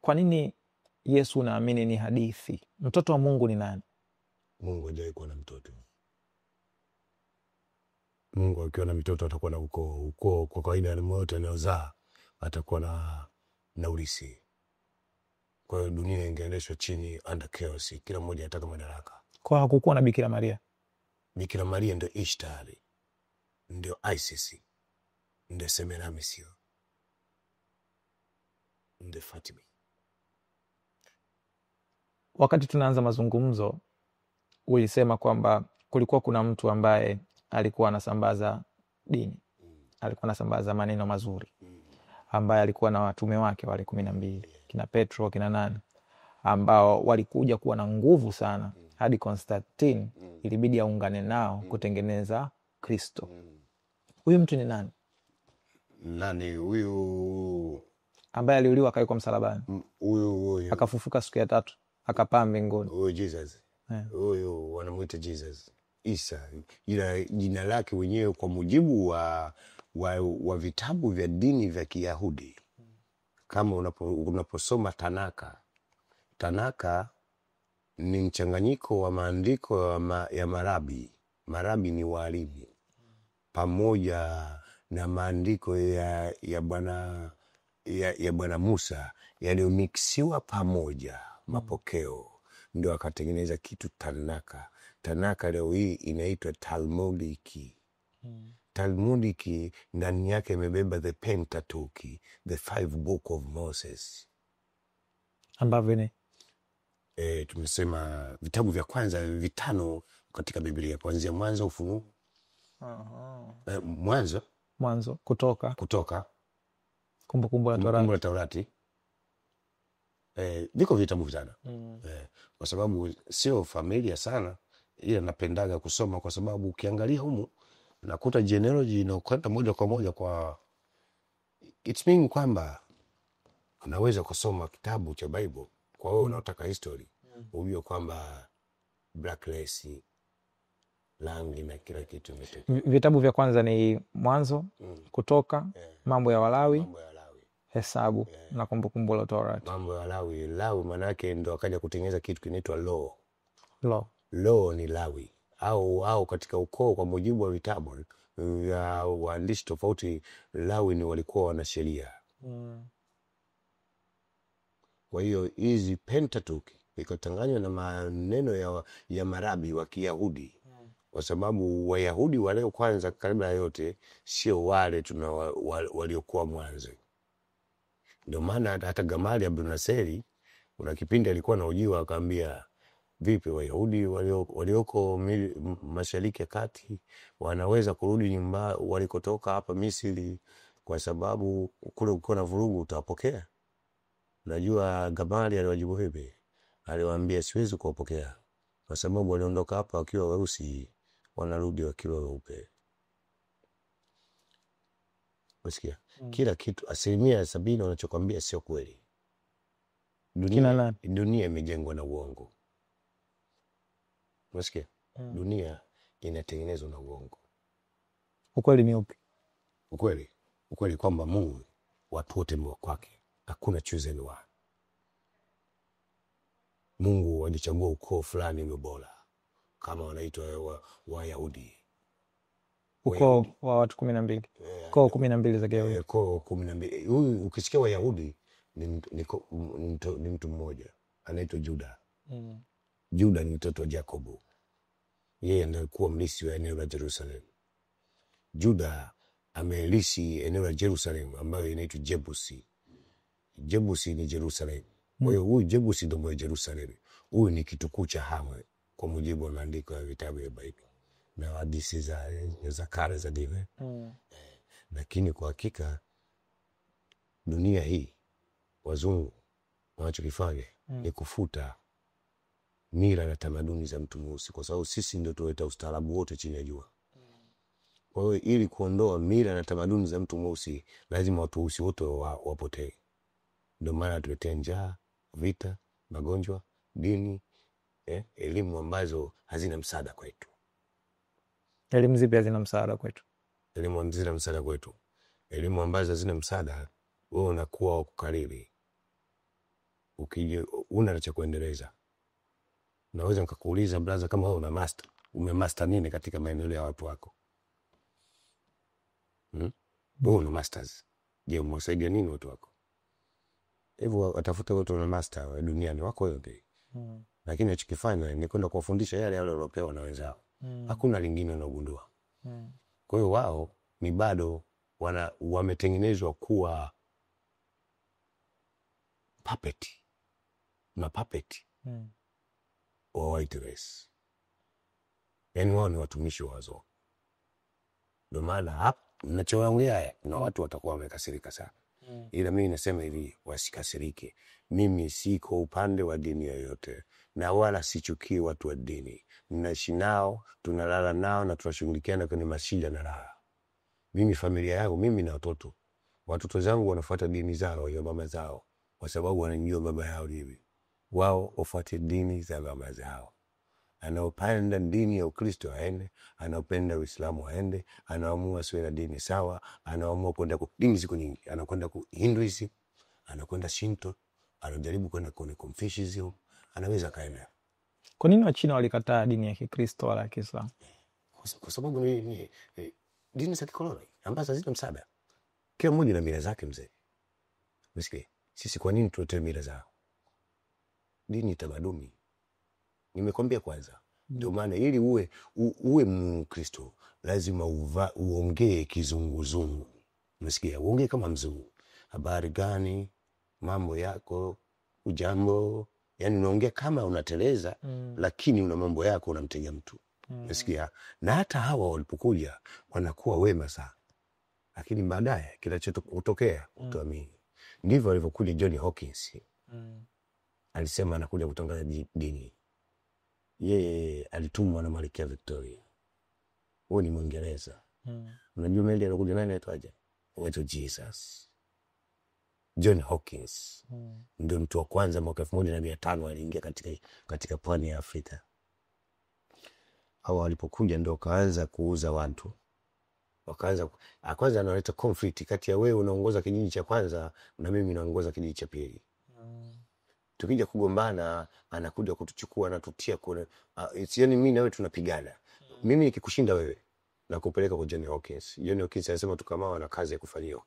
Kwa nini Yesu unaamini ni hadithi? Mtoto wa Mungu ni nani? Mungu hajawahi kuwa na mtoto. Mungu akiwa na mtoto atakuwa na ukoo. Kwa kawaida ni mmoja anaozaa atakuwa na ulisi. Kwa hiyo dunia ingeendeshwa chini under chaos, kila mmoja anataka madaraka. Kwa hakukuwa na Bikira Maria. Bikira Maria ndio Ishtar, ndio Isis, ndio Semiramis, ndio Fatima. Wakati tunaanza mazungumzo ulisema kwamba kulikuwa kuna mtu ambaye alikuwa anasambaza dini, alikuwa anasambaza maneno mazuri, ambaye alikuwa na watume wake wale 12, kina Petro, kina nani, ambao walikuja kuwa na nguvu sana hadi Konstantini ilibidi aungane nao kutengeneza Kristo. Huyu mtu ni nani? Nani huyu Ambaye aliuliwa akawekwa msalabani, huyu akafufuka siku ya tatu, akapaa mbinguni. huyu Jesus huyu wanamuita Jesus Isa, ila jina lake wenyewe kwa mujibu wa vitabu vya dini vya Kiyahudi, kama unaposoma Tanaka ni mchanganyiko wa maandiko ya marabi. Marabi ni walimu pamoja na maandiko ya Bwana Musa yaliyomixiwa pamoja, mapokeo, ndio akatengeneza kitu Tanaka. Tanaka leo hii inaitwa Talmudiki. Talmudiki ndani yake imebeba the Pentateuch, the 5 book of Moses, ambavyo ni tumesema vitabu vya kwanza 5 katika Biblia, kuanzia Mwanzo, Ufunuo, Mwanzo, Kutoka, Kumbukumbu la Torati. Viko vitabu vitano. Kwa sababu sio familia sana, ila napendaga kusoma, kwa sababu ukiangalia humu nakuta genealogy inakwenda moja kwa moja kwa it mean kwamba unaweza kusoma kitabu cha Bible kwa wewe unaotaka history, ujue kwamba black race, rangi na kila kitu imetokea. Vitabu vya kwanza ni Mwanzo, Kutoka, Mambo ya Walawi, Hesabu na Kumbukumbu la Torati. Mambo ya Lawi maana yake ndo akaja kutengeneza kitu kinaitwa law. Law ni Lawi au katika ukoo, kwa mujibu wa vitabu ya waandishi tofauti, Lawi ni walikuwa wana sheria. Kwa hiyo hizi Pentateuch ikatanganywa na maneno ya marabi wa Kiyahudi, kwa sababu Wayahudi wale kwanza kabla ya yote sio wale waliokuwa mwanzo. Ndio maana hata Gamaliel Abdul Naseri kuna kipindi alikuwa anahojiwa, akaambia vipi Wayahudi walioko Mashariki ya Kati wanaweza kurudi nyumba walikotoka hapa Misri, kwa sababu kule uko na vurugu utawapokea? Najua Gamaliel aliwajibu vipi, aliwaambia siwezi kuwapokea kwa sababu waliondoka hapa wakiwa weusi, wanarudi wakiwa weupe. Unasikia? Kila kitu 70% wanachokwambia sio kweli. Dunia imejengwa na uongo. Unasikia? Dunia inatengenezwa na uongo. Ukweli ni upi? Ukweli kwamba Mungu watu wote ni wa kwake. Hakuna chosen one. Mungu alichagua ukoo fulani ndio bora, kama wanaitwa Wayahudi. Ukoo wa watu 12. Ukoo 12 za Kiyahudi. Ukoo 12. Huyu ukisikia Wayahudi ni mtu mmoja anaitwa Juda. Juda ni mtoto wa Jacobo. Yeye ndiye alikuwa mlisi wa eneo la Jerusalem. Juda amelisi eneo la Jerusalem ambayo inaitwa Jebusi. Jebusi ni Jerusalem. Kwa hiyo huyu Jebusi ndio mwa Jerusalem. Huyu ni kitukuu cha Hamu kwa mujibu wa maandiko ya vitabu vya Biblia na hadithi za kale za dini. Lakini kwa hakika dunia hii wazungu wanachokifanya ni kufuta mila na tamaduni za mtu mweusi, kwa sababu sisi ndio tuleta ustaarabu wote chini ya jua. Kwa hiyo ili kuondoa mila na tamaduni za mtu mweusi, lazima watu weusi wote wapotee. Ndio maana tuletea njaa, vita, magonjwa, dini, elimu ambazo hazina msaada kwetu. Elimu zipi hazina msaada kwetu? Elimu ambazo hazina msaada, wewe unakuwa wa kukariri. Ukija una cha kuendeleza. Naweza nikakuuliza brother, kama wewe una master, umemaster nini katika maendeleo ya watu wako? Wewe una masters. Je, umewasaidia nini watu wako? Hivyo watafuta watu na master duniani wako yote. Lakini wachokifanya ni kwenda kuwafundisha yale waliopewa na wenzao. Hakuna lingine wanagundua. Kwa hiyo wao ni bado wametengenezwa kuwa puppet wa white race. Yani wao ni watumishi wazo. Ndio maana hapa ninachoongea na watu watakuwa wamekasirika sana. Ila mimi nasema hivi, wasikasirike. Mimi siko upande wa dini yoyote na wala sichukii watu wa dini. Ninaishi nao, tunalala nao na tunashughulikiana kwenye mashida na raha. Mimi familia yangu, mimi na watoto zangu wanafuata dini zao ya mama zao, kwa sababu wanajua baba yao hivi. Wao wafuate dini za mama zao. Anaopenda dini ya Ukristo aende, anaopenda Uislamu aende, anaamua siwe na dini sawa, anaamua kwenda kwa dini ziko nyingi, anakwenda kwa Hinduism, anakwenda Shinto, anajaribu kwenda kwa Confucianism, anaweza kaenda. Kwa nini Wachina walikataa dini ya Kikristo wala Kiislamu? Kwa sababu ni dini za kikoloni ambazo hazina msaada. Kila mmoja na mila zake mzee. Msikie, sisi kwa nini tuletee mila zao? Dini tamaduni. Nimekwambia kwanza. Ndio maana ili uwe Mkristo lazima uongee kizunguzungu. Msikia, uongee kama mzungu. Habari gani? Mambo yako, ujambo. Yani unaongea kama unateleza, lakini una mambo yako unamtega mtu. Msikia, na hata hawa walipokuja wanakuwa wema sana. Lakini baadaye kinachotokea utaamini. Ndivyo alivyokuja John Hawkins. Alisema anakuja kutangaza dini. Yeye alitumwa na Malkia Victoria. Huyu ni Mwingereza. Unajua meli anakuja nani anaitwaje? Anaitwa Jesus. John Hawkins. Ndio mtu wa kwanza mwaka 1500 aliingia katika pwani ya Afrika. Hao walipokuja ndio kaanza kuuza watu. Kwanza analeta conflict kati ya wewe unaongoza kijiji cha kwanza na mimi naongoza kijiji cha pili. Tukija kugombana anakuja kutuchukua na tutia kuna yani mimi na wewe tunapigana. Mimi nikikushinda wewe na kupeleka kwa John Hawkins. John Hawkins anasema tukamao na kazi ya kufanywa.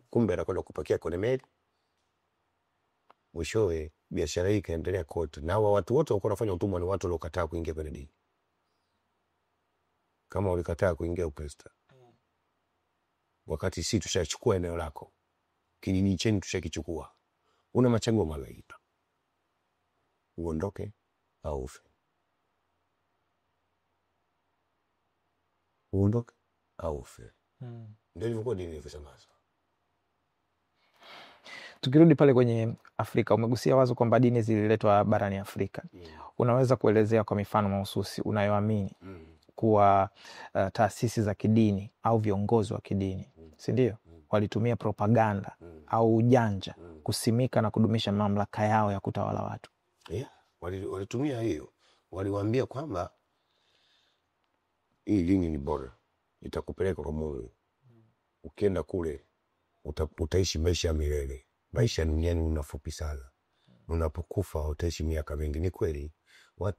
Kumbe anakwenda kupakia kwenye meli. Mwishowe biashara hii ikaendelea kote. Na watu wote walikuwa wanafanya utumwa ni watu waliokataa kuingia kwenye dini. Kama ulikataa kuingia Ukristo. Wakati sisi tushachukua eneo lako. Kijiji chenu tushakichukua. Una machaguo mawili. Uondoke au ufe. Uondoke au ufe. Ndio ilivyokuwa dini ilivyosema. Tukirudi pale kwenye Afrika, umegusia wazo kwamba dini zililetwa barani Afrika. Unaweza kuelezea kwa mifano mahususi unayoamini kuwa taasisi za kidini au viongozi wa kidini, si ndio? Walitumia propaganda au ujanja kusimika na kudumisha mamlaka yao ya kutawala watu. Walitumia hiyo. Waliwaambia kwamba hii dini ni bora. Itakupeleka kwa Mungu. Ukienda kule utaishi maisha ya milele. Maisha duniani unafupi sana. Unapokufa utaishi miaka mingi. Ni kweli.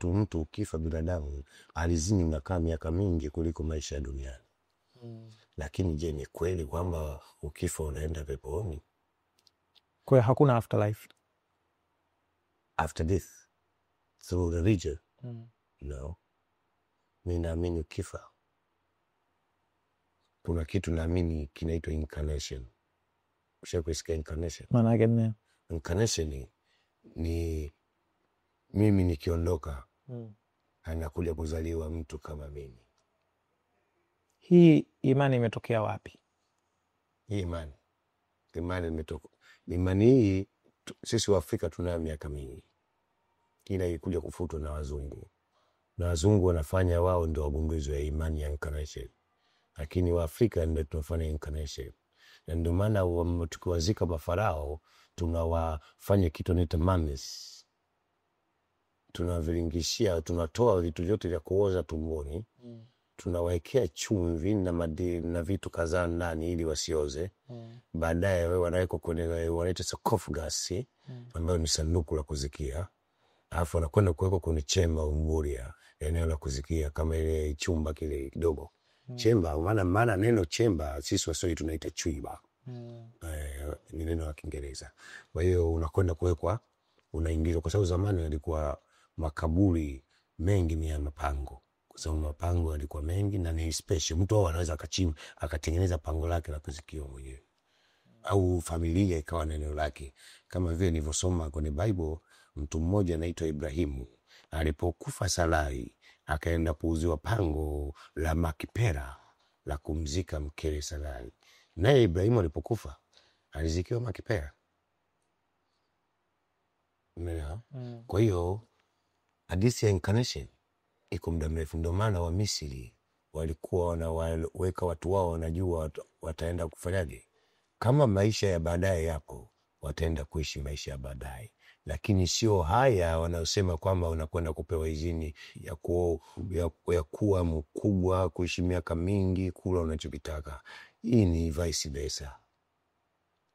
Mtu ukifa binadamu alizini unakaa miaka mingi kuliko maisha ya duniani. Lakini je, ni kweli kwamba ukifa unaenda peponi? Kwa hiyo hakuna afterlife? After death? Through religion? No. Mimi naamini ukifa. Kuna kitu naamini kinaitwa incarnation. Ushakusikia incarnation? Maana yake nini? Incarnation ni mimi nikiondoka anakuja kuzaliwa mtu kama mimi. Hii imani imetokea wapi? Hii imani imetoka. Imani hii sisi wa Afrika tunayo miaka mingi. Ila ilikuja kufutwa na wazungu. Na wazungu wanafanya wao ndio wagunduzi wa imani ya incarnation. Lakini wa Afrika ndio tunafanya incarnation. Na ndio maana tukiwazika mafarao tunawafanya kitu inaitwa mummies. Tunaviringishia, tunatoa vitu vyote vya kuoza tumboni. Tunawaekea chumvi na madini na vitu kadhaa ndani ili wasioze. Baadaye wewe wanaweka kwenye wanaita sarcophagus ambayo ni sanduku la kuzikia. Alafu anakwenda kuwekwa kwenye chemba umburia, eneo la kuzikia kama ile chumba kile kidogo. Chemba maana neno chemba sisi Waswahili tunaita chwiba. Ni neno la Kiingereza. Kwa hiyo unakwenda kuwekwa, unaingizwa kwa sababu zamani yalikuwa makaburi mengi ni ya mapango. Kwa sababu mapango yalikuwa mengi na ni special. Mtu wao anaweza akachimba akatengeneza pango lake la kuzikia mwenyewe. Au familia ikawa na eneo lake. Kama vile nilivyosoma kwenye Bible, mtu mmoja anaitwa Ibrahimu alipokufa Sarai akaenda kuuziwa pango la Makipela la kumzika mkewe Sarai. Naye Ibrahimu alipokufa alizikiwa makipea. Umeelewa? Kwa hiyo hadithi ya incarnation iko muda mrefu. Ndio maana wa Misri walikuwa wanaweka watu wao, wanajua wataenda kufanyaje. Kama maisha ya baadaye yapo, wataenda kuishi maisha ya baadaye, lakini sio haya wanaosema kwamba unakwenda kupewa izini ya kuwa mkubwa, kuishi miaka mingi, kula unachokitaka. Hii ni vice versa.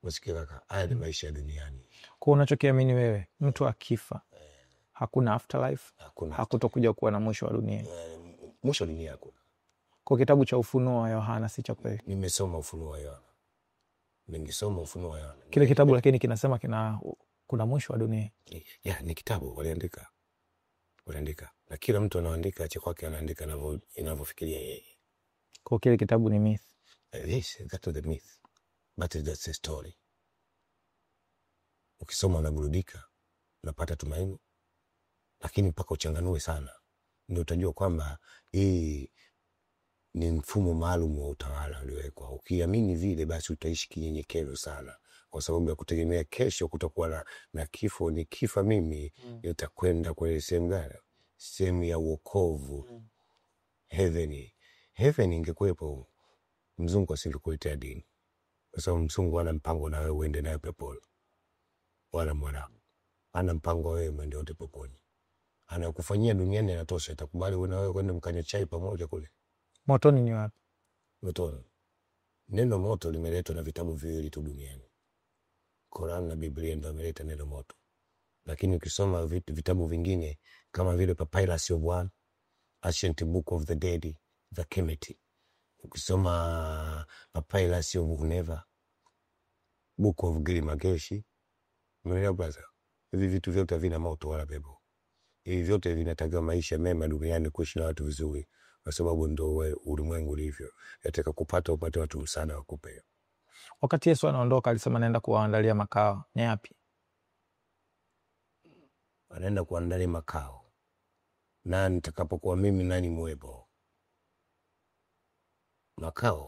Wasikia kaka, haya ni maisha ya duniani. Kwa unachokiamini wewe, mtu akifa hakuna afterlife, hakutokuja kuwa na mwisho wa dunia. Mwisho wa dunia hakuna. Kwa kitabu cha Ufunuo wa Yohana si cha kweli. Nimesoma Ufunuo wa Yohana. Ningesoma Ufunuo wa Yohana. Kile kitabu lakini kinasema kuna mwisho wa dunia. Ya, ni kitabu waliandika. Na kila mtu anaandika cha kwake, anaandika inavyofikiria yeye. Kwa kile kitabu ni myth. Yes, that is the myth. But that's a story. Ukisoma unaburudika, unapata tumaini. Lakini mpaka uchanganue sana, ndio utajua kwamba hii ni mfumo maalum wa utawala uliowekwa. Ukiamini vile, basi utaishi kinyenyekevu sana, kwa sababu ya kutegemea kesho kutakuwa na kifo. Ni kifa mimi, utakwenda kwenye sehemu gani? Sehemu ya wokovu. Heaven ingekuwepo, mzungu asingekuletea dini, kwa sababu mzungu hana mpango na wewe uende naye peponi, wala mwanangu hana mpango wewe mwende wote peponi. Anakufanyia duniani anatosha. Itakubali wewe na wewe kwenda mkanya chai pamoja kule motoni? Ni wapi motoni? Neno moto limeletwa na vitabu viwili tu duniani, Quran na Biblia, ndio imeleta neno moto. Lakini ukisoma vitabu vingine kama vile Papyrus of One, Ancient Book of the Dead, the Kemet, ukisoma Papyrus of Nineveh, Book of Gilgamesh, umeelewa brother? Hivi vitu vyote havina moto wala pepo. Hivi vyote vinatakiwa maisha mema duniani, kuishi na watu vizuri, kwa sababu ndio ulimwengu ulivyo. Yataka kupata upate watu msaada wakupe. Wakati Yesu anaondoka alisema naenda kuwaandalia makao. Ni yapi? Anaenda kuandalia makao. Na nitakapokuwa mimi nani muwepo. Makao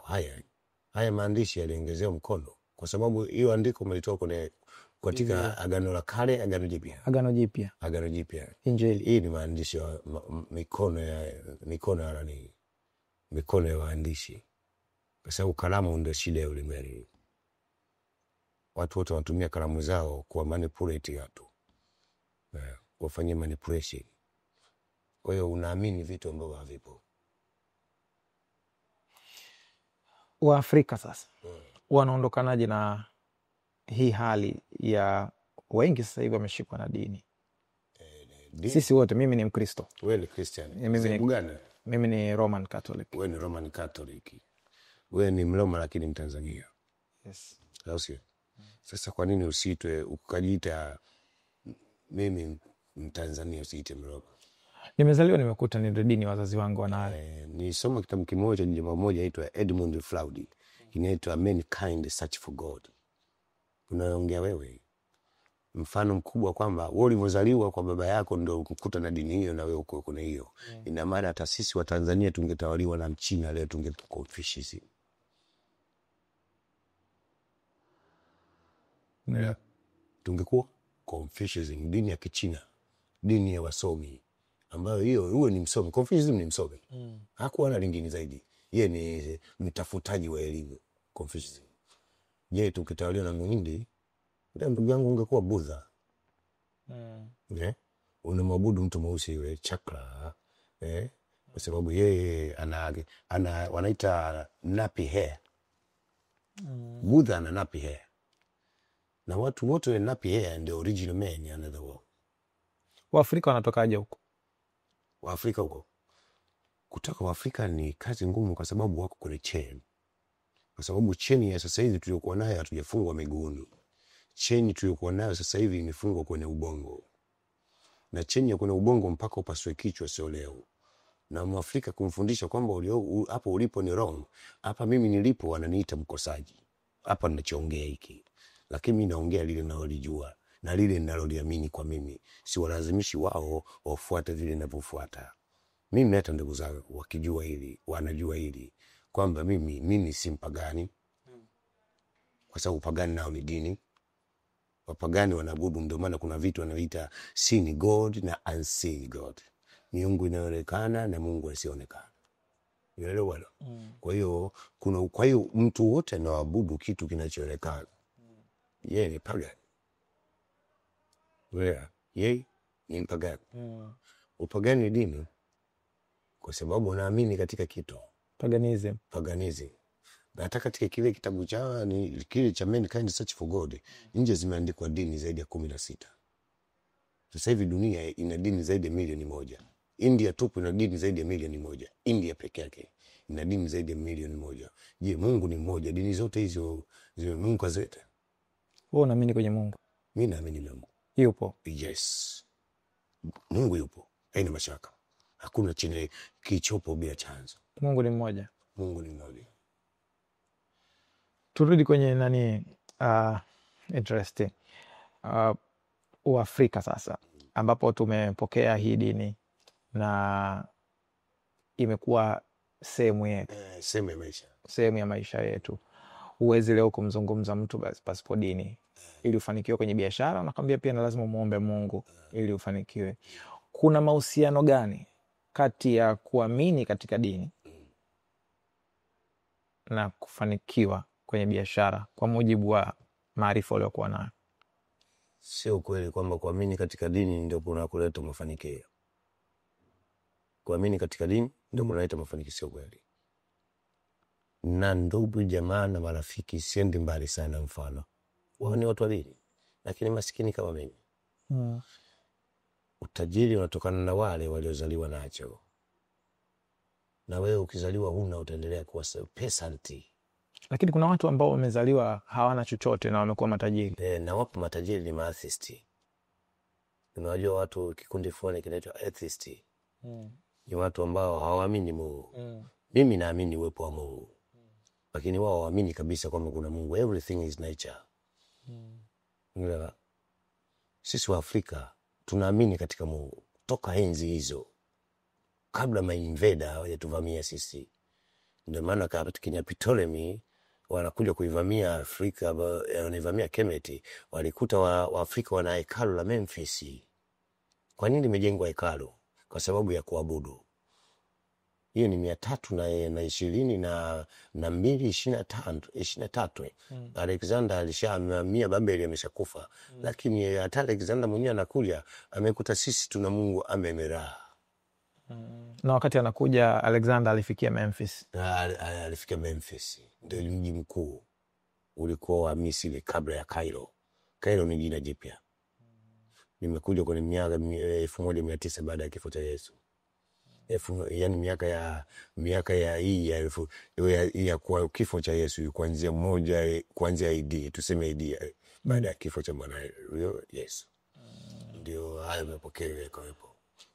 haya maandishi yaliongezea mkono, kwa sababu hiyo andiko umelitoa katika Agano la Kale, Agano Jipya. Agano Jipya. Injili. Hii ni maandishi ya mikono ya waandishi. Kwa sababu kalamu ndio shida ya ulimwengu. Watu wote wanatumia kalamu zao kwa manipulate watu. Kufanyia manipulation. Kwa hiyo unaamini vitu ambavyo havipo. Waafrika sasa wanaondokanaje na hii hali ya wengi sasa hivi wameshikwa na dini? Sisi wote, mimi ni Mkristo. Wewe ni Christian. Mimi ni Roman Catholic. Wewe ni Roman Catholic. Wewe ni Mroma lakini Mtanzania. Yes. Sio? Sasa kwa nini usiitwe ukajiita mimi Mtanzania, usiite Mroma? Nimezaliwa nimekuta ni dini wazazi wangu wanayo. Nisoma kitabu kimoja jamaa mmoja aitwa Edmund Flaudi. Kinaitwa Mankind Search for God. Unaongea wewe mfano mkubwa kwamba wewe ulivyozaliwa kwa baba yako ndio ukukuta na dini hiyo na wewe uko kuna hiyo. Ina maana hata sisi wa Tanzania tungetawaliwa na Mchina leo tungekuwa Confucius. Tungekuwa Confucius, dini ya Kichina, dini ya wasomi, ambayo huyo ni msomi. Confucius ni msomi. Hakuwa na lingine zaidi. Yeye ni mtafutaji wa elimu. Confucius. Je, tukitawaliwa na Mhindi, ndugu yangu ungekuwa Buddha. Unamwabudu mtu mweusi yule chakra. Kwa sababu yeye wanaita nappy hair. Buddha ana nappy hair. Na watu wote wa nappy hair ndio original men in another world. Waafrika wanatokaje huko? Waafrika huko. Kutoka Waafrika ni kazi ngumu, kwa sababu wako kwenye chain. Kwa sababu chain ya sasa hivi tuliokuwa nayo hatujafungwa miguuni. Chain tuliokuwa nayo sasa hivi imefungwa kwenye ubongo. Na chain ya kwenye ubongo mpaka upaswe kichwa sio leo. Na Mwafrika kumfundisha kwamba hapo ulipo ni wrong. Hapa mimi nilipo wananiita mkosaji. Hapa ninachoongea hiki. Lakini mimi naongea lile ninalolijua na lile ninaloliamini kwa mimi. Si walazimishi wao wafuate vile ninavyofuata. Mimi hata ndugu zangu wakijua hili, wanajua hili kwamba mimi si mpagani. kwa sababu upagani nao ni dini. Wapagani wanaabudu, ndio maana kuna vitu wanaoita seen God na unseen God, miungu inayoonekana na Mungu asiyeonekana. Unaelewa? Kwa hiyo mtu wote anaoabudu kitu kinachoonekana yeye ni pagani. Yeye ni mpagani. Upagani ni dini kwa sababu unaamini katika kitu. Paganism. Na hata katika kile kitabu cha ni kile cha Mankind Search for God, nje zimeandikwa dini zaidi ya 16. Sasa hivi dunia ina dini zaidi ya milioni 1. India tupu ina dini zaidi ya milioni 1. India peke yake ina dini zaidi ya milioni 1. Je, Mungu ni mmoja? Dini zote hizo Mungu kazeta. Wewe unaamini kwenye Mungu? Mimi naamini Mungu. Yupo? Yes. Mungu yupo. Haina mashaka. Hakuna chenye kichopo bila chanzo. Mungu ni mmoja. Mungu ni mmoja. Turudi kwenye interesting. Uafrika sasa, ambapo tumepokea hii dini na imekuwa sehemu yetu. Sehemu ya maisha yetu. Huwezi leo kumzungumza mtu pasipo dini. Ili ufanikiwe kwenye biashara, nakwambia pia na lazima muombe Mungu ili ufanikiwe. Kuna mahusiano gani kati ya kuamini katika dini na kufanikiwa kwenye biashara kwa mujibu wa maarifa uliokuwa nayo? Sio kweli kwamba kuamini katika dini ndio kunakuleta mafanikio. Kuamini katika dini ndio kunaleta mafanikio, sio kweli. Na ndugu jamaa na marafiki, siendi mbali sana, mfano wao ni watu wa dini lakini maskini kama mimi. Utajiri unatokana na wale waliozaliwa nacho, na wewe ukizaliwa huna utaendelea kuwa peasant. Lakini kuna watu ambao wamezaliwa hawana chochote na wamekuwa matajiri. Na wapo matajiri ni atheist. Unajua watu kikundi fulani kinaitwa atheist. Ni watu ambao hawaamini Mungu. Mimi naamini uwepo wa Mungu. Lakini wao hawaamini kabisa kwamba kuna Mungu. Everything is nature. Sisi wa Afrika tunaamini katika Mungu toka enzi hizo, kabla ma-invader hawajatuvamia sisi. Ndio maana kina Ptolemy wanakuja kuivamia Afrika, wanaivamia Kemet, walikuta wa Afrika wana hekalu la Memphis. Kwa nini limejengwa hekalu? Kwa sababu ya kuabudu. Hiyo ni 320 na 223. Alexander alishamia Babeli, ameshakufa. Lakini hata Alexander mwenyewe anakuja amekuta sisi tuna Mungu Amemera. Na wakati anakuja Alexander alifikia Memphis. Alifikia Memphis. Ndio mji mkuu ulikuwa wa Misri kabla ya Cairo. Cairo ni jina jipya. Nimekuja kwenye miaka 1900 baada ya kifo cha Yesu. Yani miaka ya hii ya kwa kifo cha Yesu kuanzia AD, tuseme AD, baada ya kifo cha Bwana Yesu. Ndio hayo mapokeo kwa.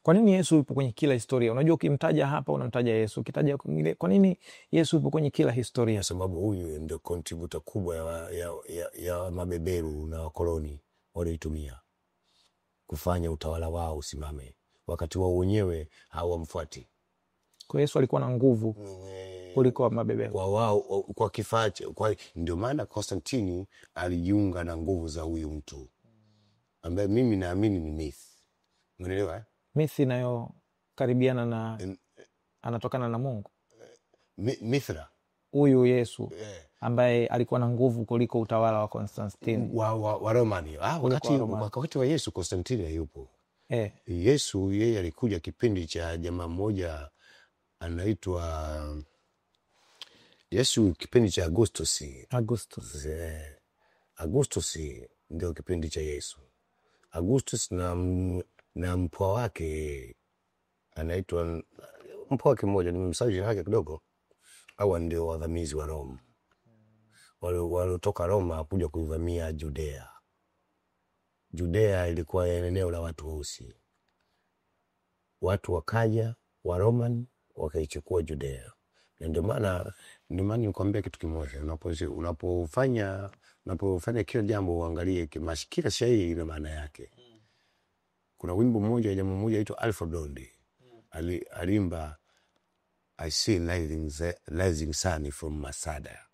Kwa nini Yesu yupo kwenye kila historia? Unajua ukimtaja hapa unamtaja Yesu, ukitaja kwingine. Kwa nini Yesu yupo kwenye kila historia? Kwa sababu huyu ndio contributor kubwa ya mabeberu na wakoloni walitumia kufanya utawala wao usimame, wakati wao wenyewe hawamfuati. Kwa Yesu alikuwa na nguvu kuliko mabeberu. Kwa wao, kwa kifaa, ndio maana Konstantini alijiunga na nguvu za huyu mtu ambaye mimi naamini ni myth. Unaelewa? Myth nayo karibiana na anatokana na Mungu. Mithra. Huyu Yesu ambaye alikuwa na nguvu kuliko utawala wa Konstantini wa Romani. Wakati wa Yesu Konstantini hayupo. Yesu yeye alikuja kipindi cha jamaa mmoja anaitwa Yesu, kipindi cha Augustus ndio kipindi cha Yesu. Augustus na mpwa wake anaitwa mpwa wake mmoja, nimemsahau jina lake kidogo. Hawa ndio wavamizi wa Roma. Walitoka Roma kuja kuvamia Judea. Judea ilikuwa eneo la watu weusi. Watu wakaja wa Roman wakaichukua Judea. Na ndio maana nikwambia kitu kimoja, unapofanya kila jambo uangalie kila shairi ina maana yake. Kuna wimbo mmoja jamaa mmoja aitwa Alpha Blondy. Alimba I see rising sun from Masada.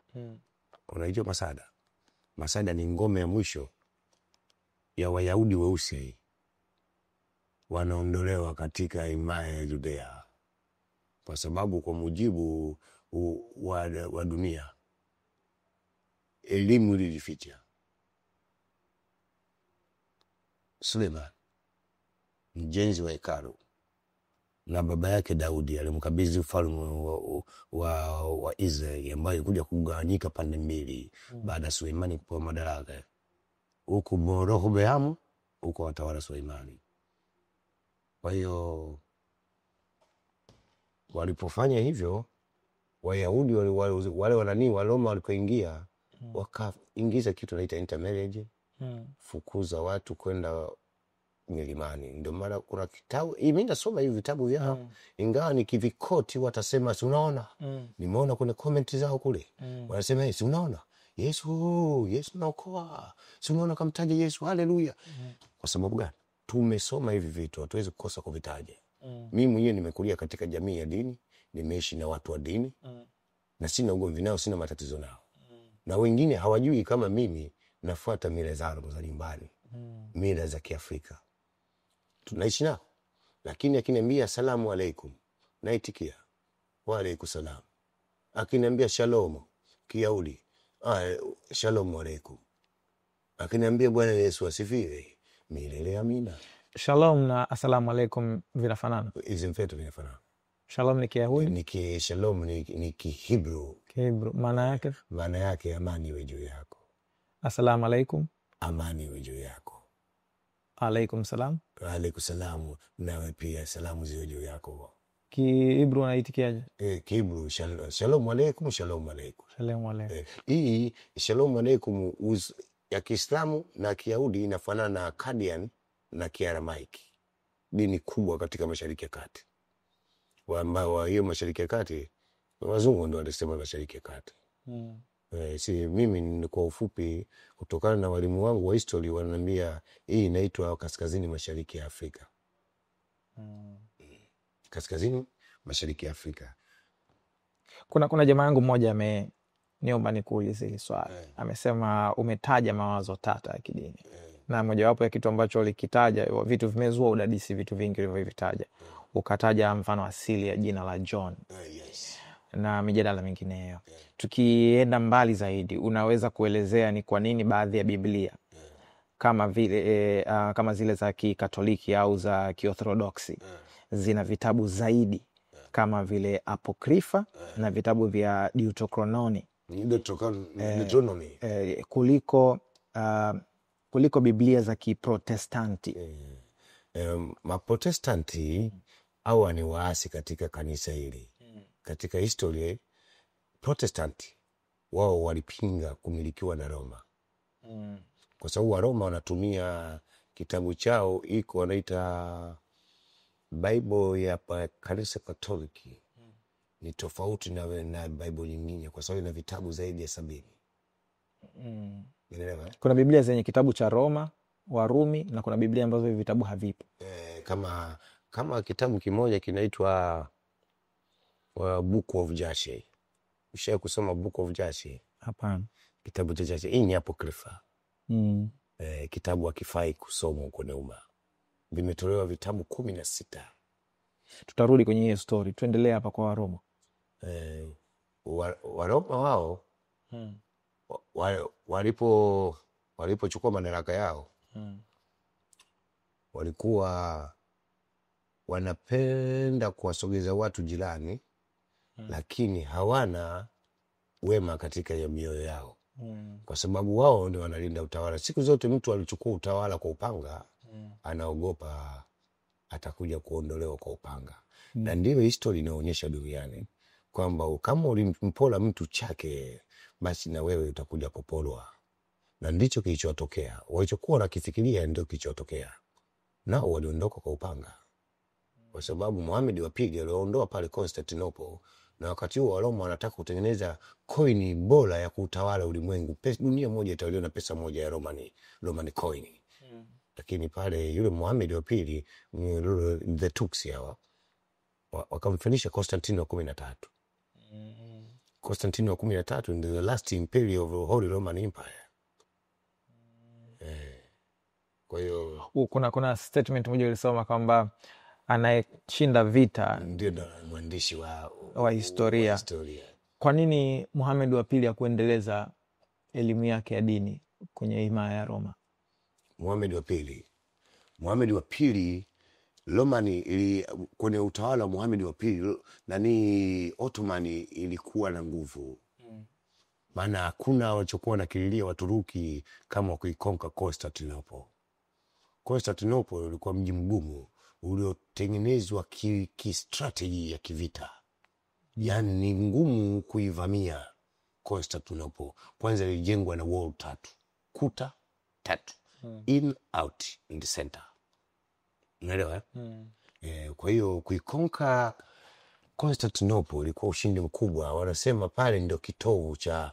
Unajua Masada? Masada ni ngome ya mwisho ya Wayahudi weusi wanaondolewa katika himaya ya Judea, kwa sababu kwa mujibu wa dunia elimu lilificha. Suleiman mjenzi wa hekalu na baba yake Daudi alimkabidhi ufalme wa Israeli ambayo ilikuja kugawanyika pande mbili baada ya Suleimani kupewa madaraka. Huko Rehoboamu huko watawala Suleimani. Kwa hiyo walipofanya hivyo Wayahudi wale wanani wa Roma walipoingia wakaingiza kitu naita intermarriage, fukuza watu kwenda milimani. Ndio maana kuna kitabu mimi nasoma hivi vitabu vyao ingawa ni kivikoti, watasema si unaona, nimeona kuna comment zao kule wanasema si unaona Yesu naokoa, si unaona kamtaja Yesu, haleluya. Kwa sababu gani? Tumesoma hivi vitu, hatuwezi kukosa kuvitaja. Mimi mwenyewe nimekulia katika jamii ya dini, nimeishi na watu wa dini na sina ugomvi nao, sina matatizo nao. Na wengine hawajui kama mimi nafuata mila zao za nyumbani, mila za Kiafrika. Tunaishi nao. Lakini akiniambia asalamu alaykum, naitikia wa alaykum salam. Akiniambia shalom Kiyahudi, shalom alaykum. Akiniambia Bwana Yesu asifiwe, milele amina. Shalom na asalamu alaykum vinafanana? Hizi mfeto vinafanana. Shalom ni Kiyahudi? Ni shalom ni Kihebrew. Kihebrew. Maana yake amani iwe juu yako. Asalamu alaykum, amani iwe juu yako. Alaykum salam, alaykum salam, nawe pia salamu ziwe juu yako. Kihebrew unaitikiaje? Kihebrew shalom alaykum, shalom alaykum. Shalom alaykum. Hii shalom alaykum ya Kiislamu na Kiyahudi inafanana na Akkadian na Kiaramaiki. Dini kubwa katika Mashariki ya Kati. Ambao hiyo Mashariki ya Kati wazungu ndio wanasema Mashariki ya Kati. Si mimi kwa ufupi kutokana na walimu wangu wa history wananiambia hii inaitwa kaskazini mashariki ya Afrika. Kaskazini mashariki ya Afrika. Kuna jamaa yangu mmoja niomba nikuulize hili swali. Amesema umetaja mawazo tata ya kidini. Na mojawapo ya kitu ambacho ulikitaja, vitu vimezua udadisi, vitu vingi ulivyovitaja. Ukataja mfano asili ya jina la John. Na mijadala mingineyo. Tukienda mbali zaidi, unaweza kuelezea ni kwa nini baadhi ya Biblia kama vile kama zile za Kikatoliki au za Kiorthodoksi zina vitabu zaidi kama vile Apokrifa na vitabu vya Deuteronomy kuliko Biblia za Kiprotestanti? Maprotestanti hawa ni waasi katika kanisa hili. Katika historia Protestanti wao walipinga kumilikiwa na Roma. Kwa sababu wa Roma wanatumia kitabu chao iko wanaita Bible ya kanisa Katoliki. Ni tofauti na Bible nyingine kwa sababu ina vitabu zaidi ya 70. Kuna Biblia zenye kitabu cha Roma, Warumi, na kuna Biblia ambazo vitabu havipo. Kama kitabu kimoja kinaitwa Book of Jasher. Ushawahi kusoma Book of Jasher? Hapana. Kitabu cha Jasher hii ni apokrifa. Kitabu hakifai kusomwa huko Neuma. Vimetolewa vitabu 16. Tutarudi kwenye hiyo story. Tuendelee hapa kwa Waroma. Waroma wao walipochukua madaraka yao walikuwa wanapenda kuwasogeza watu jirani, lakini hawana wema katika mioyo yao. Kwa sababu wao ndio wanalinda utawala. Siku zote mtu alichukua utawala kwa upanga anaogopa atakuja kuondolewa kwa upanga. Na ndio history inaonyesha duniani kwamba kama ulimpola mtu chake basi na wewe utakuja kupolwa. Na ndicho kilichotokea. Walichokuwa nakifikiria ndio kilichotokea. Nao waliondoka kwa upanga. Kwa sababu Muhammad wa pili aliondoa pale Constantinople, na wakati huo Waroma wanataka kutengeneza coin bora ya kutawala ulimwengu. Dunia moja itawaliwa na pesa moja ya Roman coin. Lakini pale yule Muhammad wa pili, the Turks hawa, wakamfanyisha Constantino wa 13. Constantino wa 13 ndio the last imperial of the Holy Roman Empire. Kwa hiyo kuna statement moja ilisoma kwamba anayeshinda vita ndio mwandishi wa historia. Kwa nini Muhammad wa pili hakuendeleza elimu yake ya dini kwenye himaya ya Roma? Muhammad wa pili Romani kwenye utawala wa Muhammad wa pili Ottomani ilikuwa na nguvu. Maana hakuna walichokuwa nakililia Waturuki kama kuikonka Constantinople. Constantinople ulikuwa mji mgumu uliotengenezwa strategy ya kivita. Yaani ni ngumu kuivamia Constantinople. Kwanza ilijengwa na wall 3. Kuta 3. In, out, in the center. Unaelewa? Kwa hiyo kuikonka Constantinople ilikuwa ushindi mkubwa. Wanasema pale ndio kitovu cha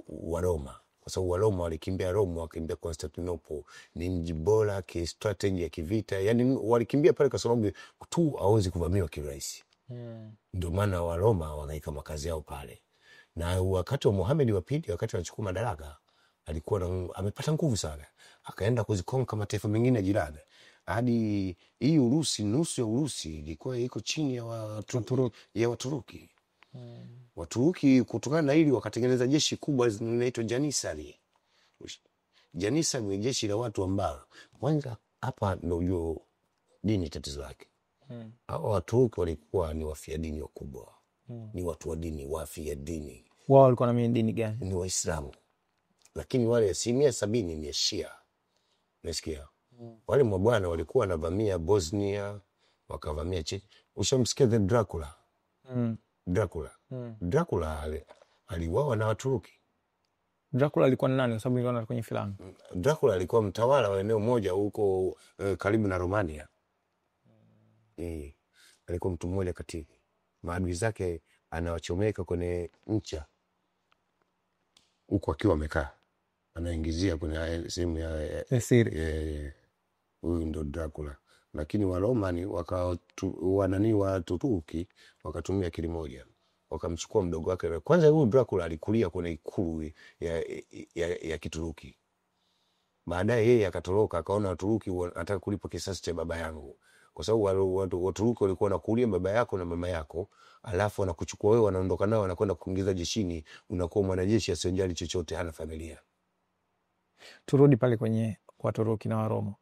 Waroma. Kwa sababu Waroma walikimbia Roma, wakimbia Constantinople. Ni mji bora strategy ya kivita. Yaani walikimbia pale kwa sababu tu hawezi kuvamiwa kirahisi. Ndio maana Waroma wakaika makazi yao pale. Na wakati wa Muhammad wa pili, wakati anachukua madaraka, alikuwa amepata nguvu sana. Akaenda kuzikonka mataifa mengine jirani. Hadi hii Urusi, nusu ya Urusi ilikuwa iko chini ya Waturuki. Waturuki kutokana na hili wakatengeneza jeshi kubwa linaloitwa Janissary. Janissary ni jeshi la watu ambao kwanza hapa ndio dini tatizo lake. Hao Waturuki walikuwa ni wafia dini wakubwa. Ni watu wa dini, wafia dini. Wao walikuwa na dini gani? Ni Waislamu. Lakini wale 70% ni Shia. Unasikia? Wale mabwana walikuwa wanavamia Bosnia, wakavamia ushamsikia the Dracula? Dracula aliuawa na Waturuki. Dracula alikuwa ni nani? Kwa sababu niliona kwenye filamu. Dracula alikuwa mtawala wa eneo moja huko karibu na Romania. Alikuwa mtu mmoja katili. Maadui zake anawachomeka kwenye ncha. Huko akiwa amekaa. Anaingizia kwenye sehemu ya siri. Huyu ndo Dracula. Lakini Waromani Waturuki wakatumia akili moja. Wakamchukua mdogo wake. Kwanza huyu Dracula alikulia kwenye ikulu ya Kituruki. Baadaye yeye akatoroka, akaona Waturuki wanataka kulipa kisasi cha baba yangu. Kwa sababu Waturuki walikuwa wanakulia baba yako na mama yako, alafu wanakuchukua wewe, wanaondoka nao, wanakwenda kuingiza jeshini, unakuwa mwanajeshi asiyejali chochote, hana familia. Turudi pale kwenye Waturuki na Waroma.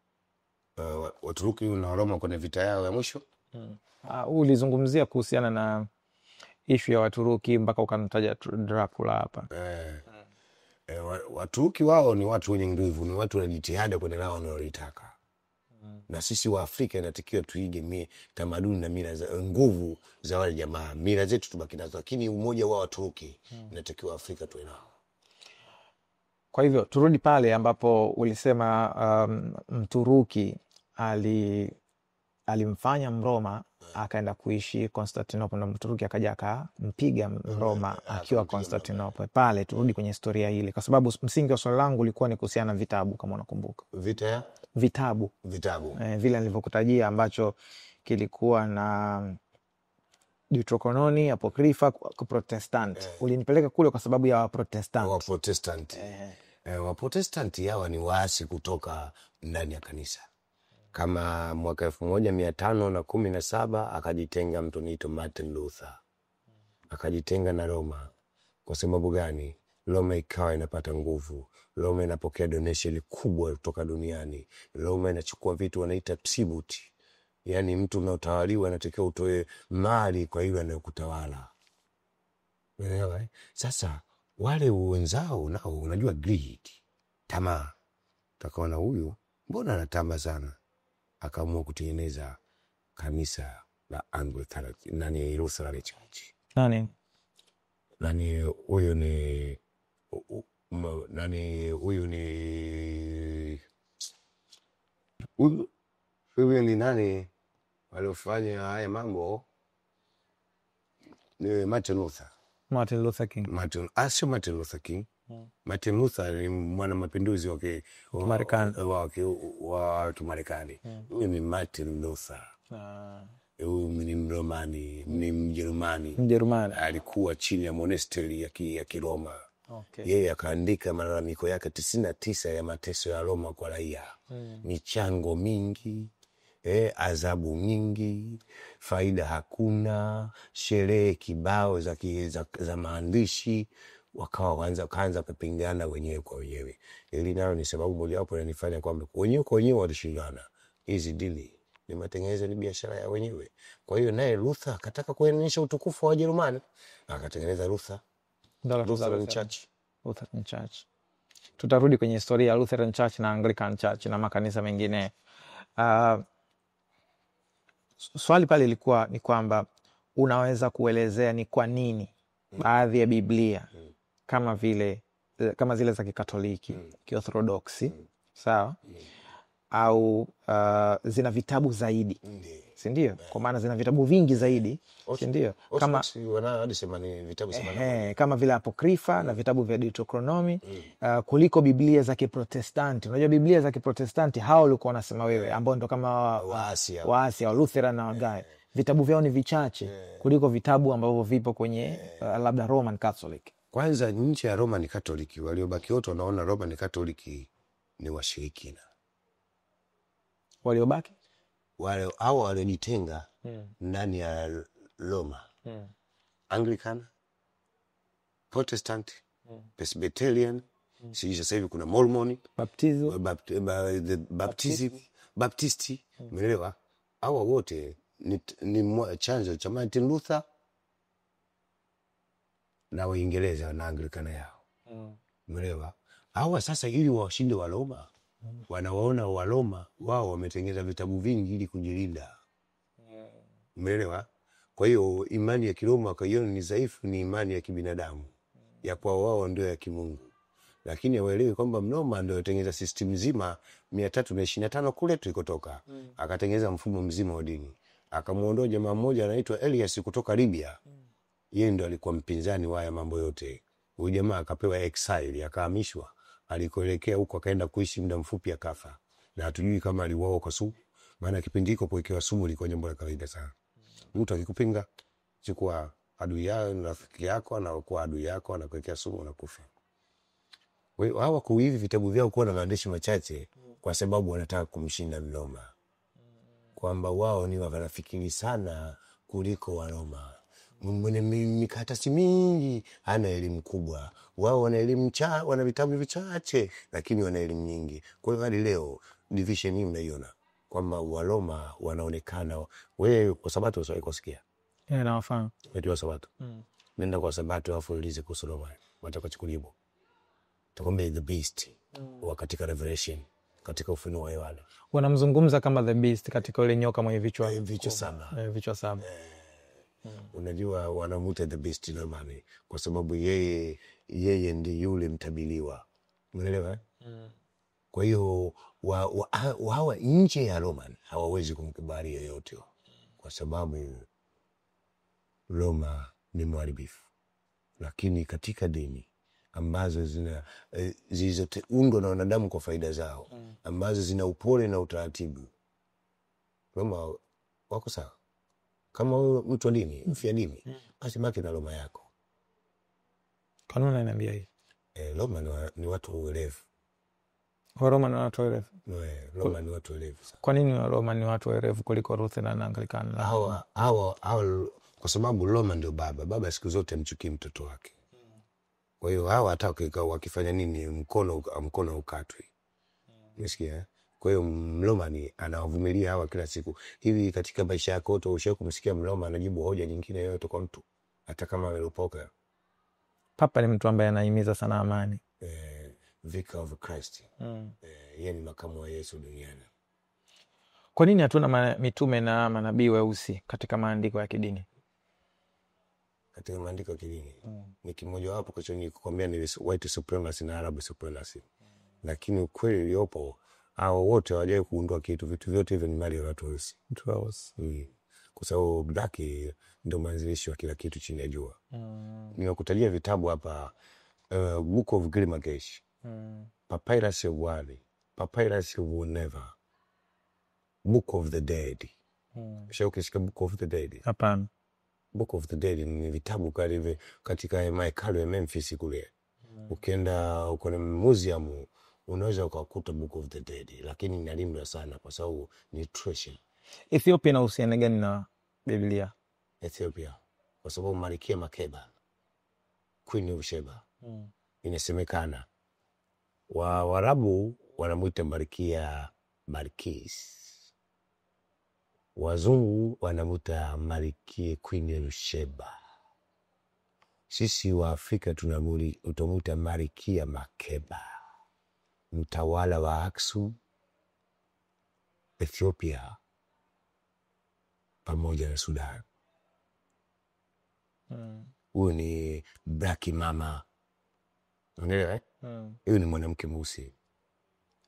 Waturuki na Waroma kwenye vita yao ya mwisho. Ulizungumzia kuhusiana na ishu ya Waturuki mpaka ukanitaja Dracula hapa. Waturuki wao ni watu wenye nguvu, ni watu wenye jitihada kwenye lao wanalotaka. Na sisi wa Afrika inatakiwa tuige tamaduni na mila za nguvu za wale jamaa. Mila zetu tubaki nazo, lakini umoja wa Waturuki inatakiwa Afrika tuwe nao. Kwa hivyo turudi pale ambapo ulisema Mturuki alimfanya Mroma akaenda kuishi Constantinople, na Mturuki akaja akampiga Mroma akiwa Constantinople. Pale turudi kwenye historia hili, kwa sababu msingi wa swali langu ulikuwa ni kuhusiana na vitabu, kama unakumbuka. Vitabu. Vile nilivyokutajia, ambacho kilikuwa na Deuterokanoni, Apokrifa, Protestant. Ulinipeleka kule kwa sababu ya Waprotestant. Waprotestanti hawa ni waasi kutoka ndani ya kanisa. Kama mwaka 1517 akajitenga mtu anaitwa Martin Luther. Akajitenga na Roma. Kwa sababu gani? Roma ikawa inapata nguvu. Roma inapokea donation kubwa kutoka duniani. Roma inachukua vitu wanaita tribute. Yaani mtu unaotawaliwa anatakiwa utoe mali kwa yule anayekutawala. Unaelewa? Sasa wale wenzao nao unajua greed, tamaa. Takaona huyu mbona anatamba sana? Akaamua kutengeneza kanisa la Anglican, Lutheran Church. Huyu ni nani waliofanya haya mambo? Ni Martin Luther King. Sio Martin Luther King. Martin Luther ni mwana mapinduzi wa Kimarekani. Huyu ni Martin Luther. Huyu ni Mromani, ni Mjerumani. Alikuwa chini ya monastery ya Kiroma. Okay. Yeye akaandika malalamiko yake 99 ya mateso ya Roma kwa raia. Michango mingi, adhabu nyingi, faida hakuna, sherehe kibao za maandishi, wakaanza kupingana wenyewe kwa wenyewe. Ili nalo ni sababu mojawapo inanifanya kwamba wenyewe kwa wenyewe walishindana. Hizi dili ni matengenezo, ni biashara ya wenyewe. Kwa hiyo naye Luther akataka kuonyesha utukufu wa Wajerumani, akatengeneza Lutheran Church. Lutheran Church. Tutarudi kwenye historia ya Lutheran Church na Anglican Church na makanisa mengine. Swali pale ilikuwa ni kwamba unaweza kuelezea ni kwa nini baadhi ya Biblia kama zile za Kikatoliki, Kiorthodoksi, sawa, au zina vitabu zaidi, si ndio? Kwa maana zina vitabu vingi zaidi, si ndio? Kama vile Apokrifa na vitabu vya Deuteronomy kuliko Biblia za Kiprotestanti. Unajua Biblia za Kiprotestanti hao walikuwa wanasema wewe, ambao ndo kama waasi wa Lutheran na Wagae, vitabu vyao ni vichache kuliko vitabu ambavyo vipo kwenye labda Roman Catholic. Kwanza nchi ya Roman Catholic waliobaki wote wanaona Roman Catholic ni washirikina. Waliobaki hao waliojitenga ndani ya Roma, Anglican, Protestant, Presbyterian, sasa hivi kuna Mormon, Baptisti, umeelewa? Hao wote ni chanzo cha Martin Luther na Waingereza na Anglican yao, umeelewa? Hawa sasa ili washinde wa Roma, wanawaona wa Roma wao wametengeneza vitabu vingi ili kujilinda, umeelewa? Kwa hiyo imani ya Kiroma kwa hiyo ni dhaifu, ni imani ya kibinadamu, ya kwa wao ndio ya kimungu. Lakini hawaelewi kwamba Roma ndio yotengeneza system nzima 325 kule tulikotoka. Akatengeneza mfumo mzima wa dini. Akamuondoa jamaa mmoja anaitwa Elias kutoka Libya. Yeye ndio alikuwa mpinzani wa haya mambo yote. Huyu jamaa akapewa exile, akahamishwa. Alikoelekea huko akaenda kuishi muda mfupi akafa. Na hatujui kama aliuawa kwa sumu. Maana kipindi hiko kuwekewa sumu ilikuwa jambo la kawaida sana. Mtu akikupinga chukua adui yako na rafiki yako, anakuwa adui yako, anakuwekea sumu unakufa. Wewe hawa kuhivi vitabu vyao kuwa na maandishi machache kwa sababu wanataka kumshinda Roma. Kwamba wao ni wanafikiri sana kuliko wa Roma. Mwenye mikatasi mingi, hana elimu kubwa. Wao wana elimu wana vitabu vichache lakini wana elimu nyingi. Kwa hiyo hadi leo division hii mnaiona kwamba wa Roma wanaonekana. Wewe kwa Sabato usiwahi kusikia? Nawafahamu. Eti wa Sabato. Nenda kwa Sabato afu ulize kuhusu Roma. Watakuchukuliwa. Tukombe the beast katika Revelation, katika Ufunuo wa Yohana. Wanamzungumza kama the beast katika ile nyoka mwenye vichwa saba. Unajua wanamuita the beast normally kwa sababu yeye ndiye yule mtabiliwa. Unaelewa? Kwa hiyo hawa nje ya Roman hawawezi kumkubali yoyote kwa sababu Roma ni mharibifu. Lakini katika dini ambazo zilizoundwa na wanadamu kwa faida zao, ambazo zina upole na utaratibu, Roma wako sawa. Kama wewe mtu wa dini, mfia dini, basi baki na Roma yako. Kanuni inaniambia hivi. Roma ni watu waelevu. Roma ni watu waelevu. Roma ni watu waelevu. Kwa nini Roma ni watu waelevu kuliko Lutheran na Anglican? Kwa sababu Roma ndio baba. Baba siku zote amchukii mtoto wake. Kwa hiyo hawa hata wakifanya nini mkono ukatwi. Unasikia? Kwa hiyo Mroma anawavumilia hawa kila siku. Hivi katika maisha yako yote ushawahi kumsikia Mroma anajibu hoja nyingine yoyote kwa mtu hata kama amelopoka? Papa ni mtu ambaye anahimiza sana amani. Vicar of Christ. Yeye ni makamu wa Yesu duniani. Kwa nini hatuna mitume na manabii weusi katika maandiko ya kidini? Katika maandiko ya kidini ni kimoja wapo kwa chini kukwambia ni white supremacy na Arab supremacy. Lakini ukweli uliopo hao wote hawajawahi kuundua kitu. Vitu vyote hivyo ni mali ya watu weusi. Kwa sababu black ndio mwanzilishi wa kila kitu chini ya jua. Nimekutajia vitabu hapa, Book of Gilgamesh, Papyrus of Wadi, Papyrus of Never, Book of the Dead. Ukisikia Book of the Dead? Hapana. Book of the Dead ni vitabu katika mahekalu ya Memphis kule. Ukienda kwenye museum unaweza ukakuta Book of the Dead, lakini inalindwa sana kwa sababu ni treasure. Ethiopia inahusiana gani na Biblia? Ethiopia kwa sababu Malkia Makeba, Queen of Sheba, inasemekana Waarabu wanamuita Malkia Balkis, wazungu wanamuita Malkia Queen of Sheba. Sisi wa Afrika utamuita Malkia Makeba, mtawala wa Aksum, Ethiopia pamoja na Sudan. Huyu ni Black Mama. Unaelewa Huyu ni mwanamke mweusi.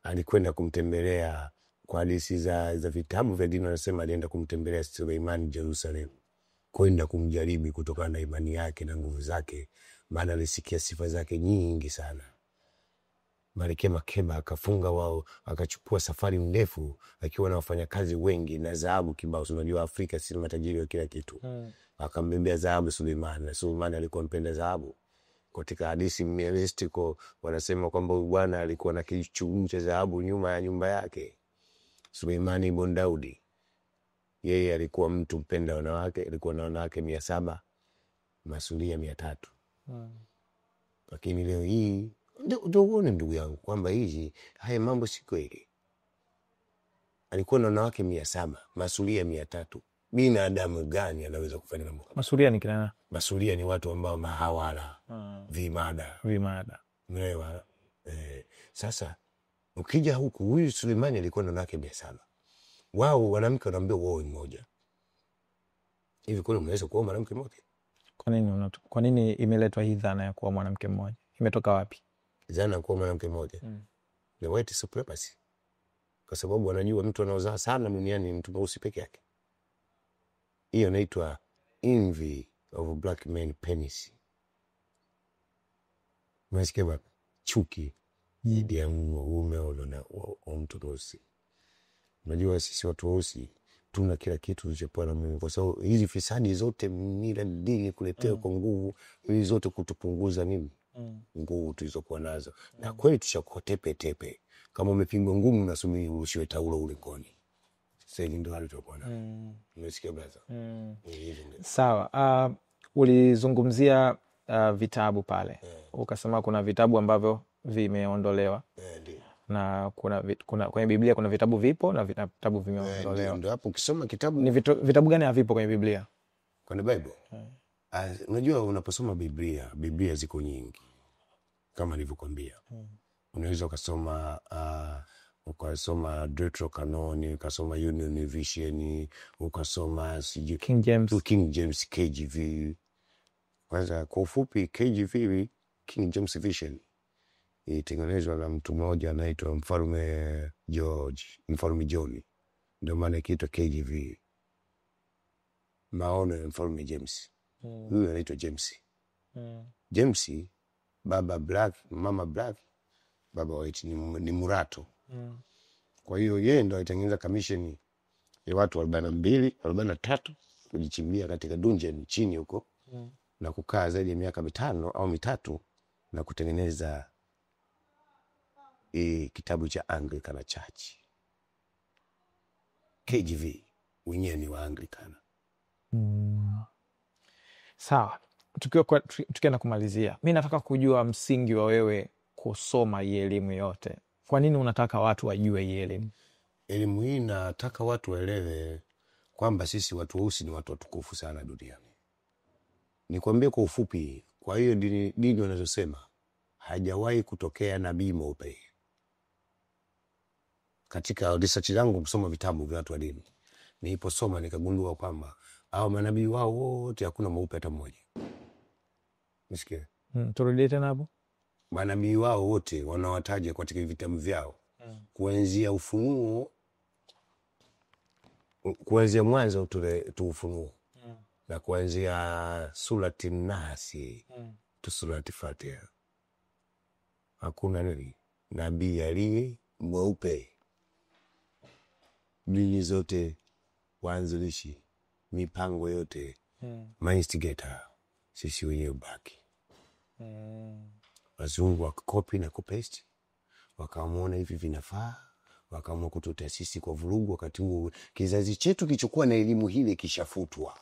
Alikwenda kumtembelea kwa hadithi za vitabu vya dini, wanasema alienda kumtembelea Suleiman Jerusalem, kwenda kumjaribu kutokana na imani yake na nguvu zake, maana alisikia sifa zake nyingi sana. Malkia Makeba akafunga wao, akachukua safari ndefu akiwa na wafanyakazi wengi na dhahabu kibao. Unajua Afrika si matajiri wa kila kitu. Akambebea dhahabu Suleiman, na Suleiman alikuwa mpenda dhahabu. Katika hadithi mystical wanasema kwamba bwana alikuwa na kichungu cha dhahabu nyuma ya nyumba yake. Suleiman ibn Daudi, yeye alikuwa mtu mpenda wanawake, alikuwa na wanawake 700, masuria 300. Lakini leo hii ndio uone ndugu yangu kwamba haya mambo si kweli. Alikuwa na wanawake 700, masuria 300. Binadamu gani anaweza kufanya mambo? Masuria ni kina nani? Masuria ni watu ambao mahawala, vimada. Umeelewa? Sasa ukija huku, huyu Sulemani alikuwa na wanawake 700. Wao wanamke wanaambia wao mmoja. Hivi kwani unaweza kuoa mwanamke mmoja? Kwa nini imeletwa hii dhana ya kuwa mwanamke mmoja? Imetoka wapi? Dhana kuwa mwanamke mmoja. The white supremacy. Kwa sababu wanajua mtu anaozaa sana duniani ni mtu mweusi peke yake. Hiyo inaitwa envy of black men penis. Unasikia baba? Chuki dhidi ya uume na mtu mweusi. Unajua sisi watu weusi tuna kila kitu tulichopewa na Mungu, kwa sababu hizi fisadi zote, mila, dini kuletea kwa nguvu, hizi zote kutupunguza nini? Nguvu tulizokuwa nazo. Na kweli tushakuwa tepe. Kama umepigwa ngumu unasubiri urushiwe taulo ulikoni. Sasa ndio hali tulikuwa nayo. Umesikia brother? Sawa. Ulizungumzia vitabu pale. Ukasema kuna vitabu ambavyo vimeondolewa. Ndio. Na kuna kwenye Biblia kuna vitabu vipo na vitabu vimeondolewa. Ndio hapo ukisoma kitabu ni vitabu gani havipo kwenye Biblia? Kwenye Bible? Unajua unaposoma Biblia ziko nyingi. Kama nilivyokuambia. Unaweza ukasoma Deuterocanon, ukasoma Union Vision, ukasoma King James KJV. Kwanza kwa ufupi KJV, King James Vision, itengenezwa na mtu mmoja anaitwa Mfalme John. Ndio maana ikiitwa KJV. Maono ya Mfalme James. Huyu anaitwa James. James, baba black, mama black, baba white, ni murato. Kwa hiyo yeye ndo alitengeneza commission ya watu 43 kujichimbia katika dungeon chini huko, na kukaa zaidi ya miaka 5 au 3 na kutengeneza kitabu cha Anglican Church. KJV wenyewe ni wa Anglican. Sawa. Tukienda kumalizia, mimi nataka kujua msingi wa wewe kusoma hii elimu yote. Kwa nini unataka watu wajue hii elimu? Elimu hii nataka watu waelewe kwamba sisi watu weusi ni watu watukufu sana duniani. Nikwambie kwa ufupi, kwa hiyo dini wanazosema hajawahi kutokea nabii mweupe. Katika research yangu kusoma vitabu vya watu wa dini, niliposoma nikagundua kwamba hao manabii wao wote hakuna mweupe hata mmoja. Msikia? Turudie tena hapo. Manabii wao wote wanawataja katika vitabu vyao. Kuanzia Ufunuo, kuanzia Mwanzo tu Ufunuo. Na kuanzia surati Nasi tu surati Fatiha. Hakuna nabii aliye mweupe. Dini zote waanzilishi, mipango yote, instigator, sisi wenyewe baki. Wazungu wakakopi na kupaste, wakaamua hivi vinafaa, wakaamua kututa sisi kwa vurugu. Wakati huo kizazi chetu kilichokuwa na elimu hile kishafutwa.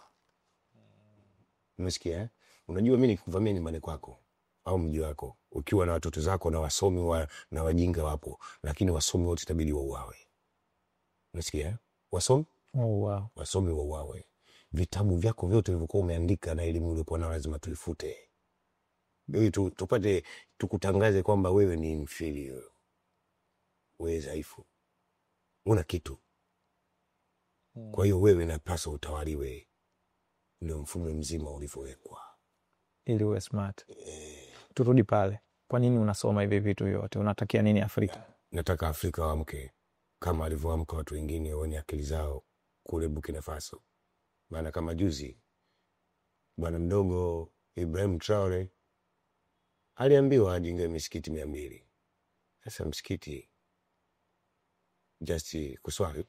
Umesikia? Unajua mimi nikuvamia nyumbani kwako au mji wako ukiwa na watoto zako na wasomi na wajinga wapo, lakini wasomi wote itabidi wauawe. Umesikia? Wasomi? Wow. Wasomi wauawe. Vitabu vyako vyote ulivyokuwa umeandika na elimu uliokuwa nayo lazima tuifute. Ili tupate tukutangaze kwamba wewe ni inferior. Wewe dhaifu. Una kitu. Kwa hiyo wewe unapaswa utawaliwe. Ndio mfumo mzima ulivyowekwa. Ili uwe smart. Turudi pale. Kwa nini unasoma hivi vitu vyote? Unatakia nini Afrika? Nataka Afrika waamke kama alivyoamka watu wengine wenye akili zao kule Burkina Faso. Maana kama juzi bwana mdogo Ibrahim Traore aliambiwa ajenge misikiti 200. Sasa msikiti just kuswali.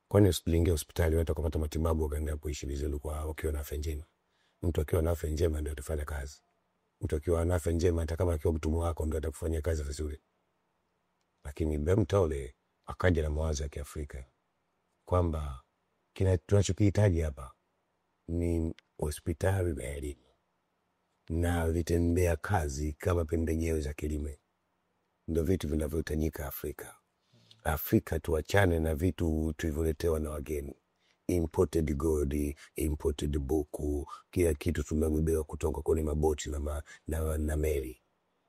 Kwani usipinge hospitali watu kupata matibabu wakaenda kuishi vizuri kwa wakiwa na afya njema. Mtu akiwa na afya njema ndio atafanya kazi. Mtu akiwa na afya njema hata kama akiwa mtumwa wako ndio atakufanyia kazi vizuri. Lakini Ibrahim Traore akaja na mawazo ya Kiafrika kwamba tunachokihitaji hapa ni hospitali na elimu na vitendea kazi kama pembejeo za kilimo. Ndio vitu vinavyohitajika Afrika. Afrika tuachane na vitu tulivyoletewa na wageni. Imported gold, imported buku, kila kitu tumebebewa kutoka kwenye maboti na meli.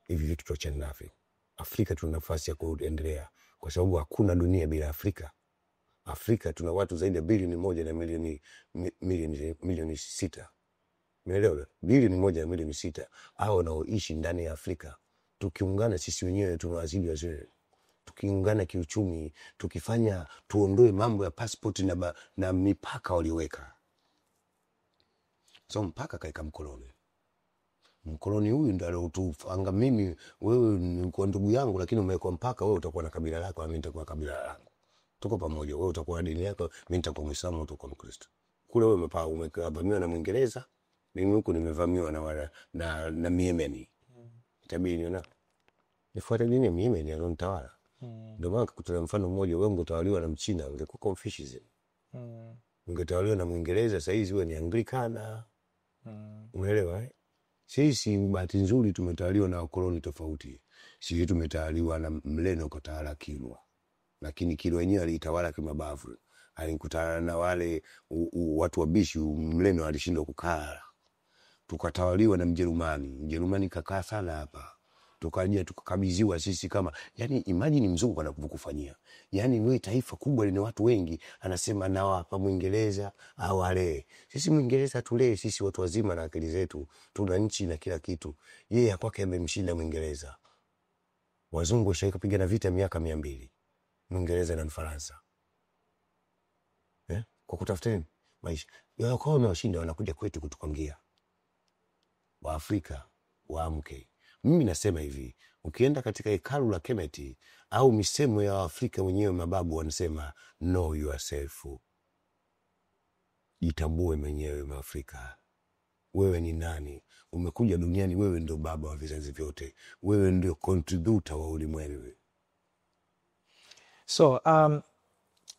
Hivi vitu tuachane navyo. Afrika tuna nafasi ya kuendelea kwa sababu hakuna dunia bila Afrika. Afrika tuna watu zaidi ya bilioni 1 na milioni 6. Umeelewa? Bilioni 1 na milioni 6 hao wanaoishi ndani ya Afrika. Tukiungana sisi wenyewe tunawazidi wazee. Tukiungana kiuchumi, tukifanya tuondoe mambo ya passport na mipaka waliweka. So mpaka kaika mkoloni. Mkoloni huyu ndio alotufanga mimi wewe ni kwa ndugu yangu lakini umewekwa mpaka wewe utakuwa na kabila lako na mimi nitakuwa kabila langu. Tuko pamoja, wewe utakuwa na dini yako, mimi nitakuwa Muislamu, utakuwa Mkristo. Kule wewe umevamiwa na Mwingereza, mimi huku nimevamiwa na Myemeni. Itabidi niona nifuate dini ya Myemeni alonitawala. Ndio maana kukutana mfano mmoja, wewe ungetawaliwa na Mchina ungekuwa Confucianism. Ungetawaliwa na Mwingereza sasa hizi wewe ni Anglikana. Umeelewa? Sisi bahati nzuri tumetawaliwa na wakoloni tofauti. Sisi tumetawaliwa na Mleno katawala Kilwa. Lakini Kilwa wenyewe alitawala kimabavu. Alikutana na wale watu wabishi, Mleno alishindwa kukaa. Tukatawaliwa na Mjerumani. Mjerumani kakaa sana hapa. Tukaja tukakabidhiwa sisi kama yani imagine mzungu anakufanyia. Yani wewe taifa kubwa lina watu wengi anasema nao hapa Mwingereza au wale. Sisi Mwingereza tulee sisi watu wazima na akili zetu, tuna nchi na kila kitu. Yeye kwake amemshinda Mwingereza. Wazungu washaika pigana vita miaka 200. Mwingereza na Mfaransa. Kwa kutafuta nini? Maisha. Yao kwa wamewashinda wanakuja kwetu kutukangia. Wa Afrika waamke. Mimi nasema hivi, ukienda katika hekalu la Kemet au misemo ya Afrika wenyewe mababu wanasema know yourself. Jitambue mwenyewe Mwafrika. Wewe ni nani? Umekuja duniani, wewe ndio baba wa vizazi vyote. Wewe ndio contributor wa ulimwengu. So,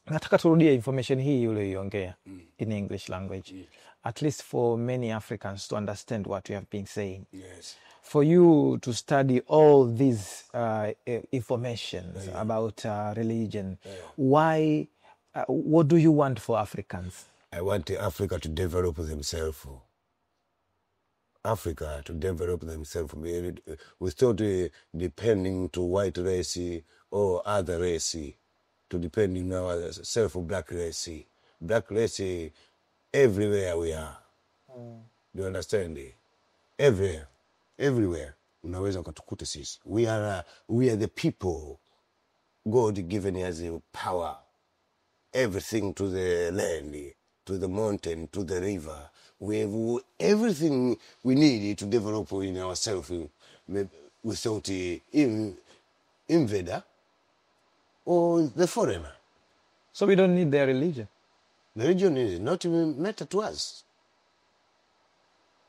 nataka turudie information hii uliyoiongea in English language. At least for many Africans to understand what you have been saying. Yes. For you to study all these informations about religion, why, what do you want for Africans? I want Africa to develop themselves. Africa to develop themselves without depending to white race or other race, to depend on ourselves, black race. Black race, everywhere we are. Do you understand? Everywhere. Unaweza ukatukuta sisi. We are the people. God given us the power. Everything to the land, to the mountain, to the river. We have everything we need to develop in ourselves without invader or the foreigner. So we don't need their religion. The religion is not matter to us.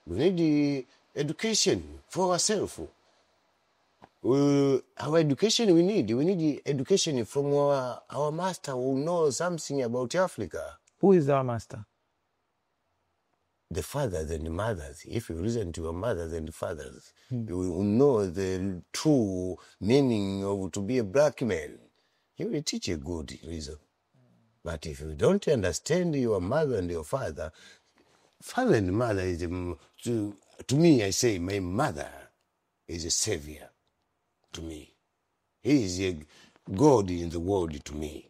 We need the education for ourselves. Our education we need education from our master who knows something about Africa. Who is our master? The fathers and the mothers. If you listen to your mothers and fathers, you will know the true meaning of to be a black man. He will teach a good reason. But if you don't understand your mother and your father and mother is to me, I say my mother is a savior to me. He is a God in the world to me.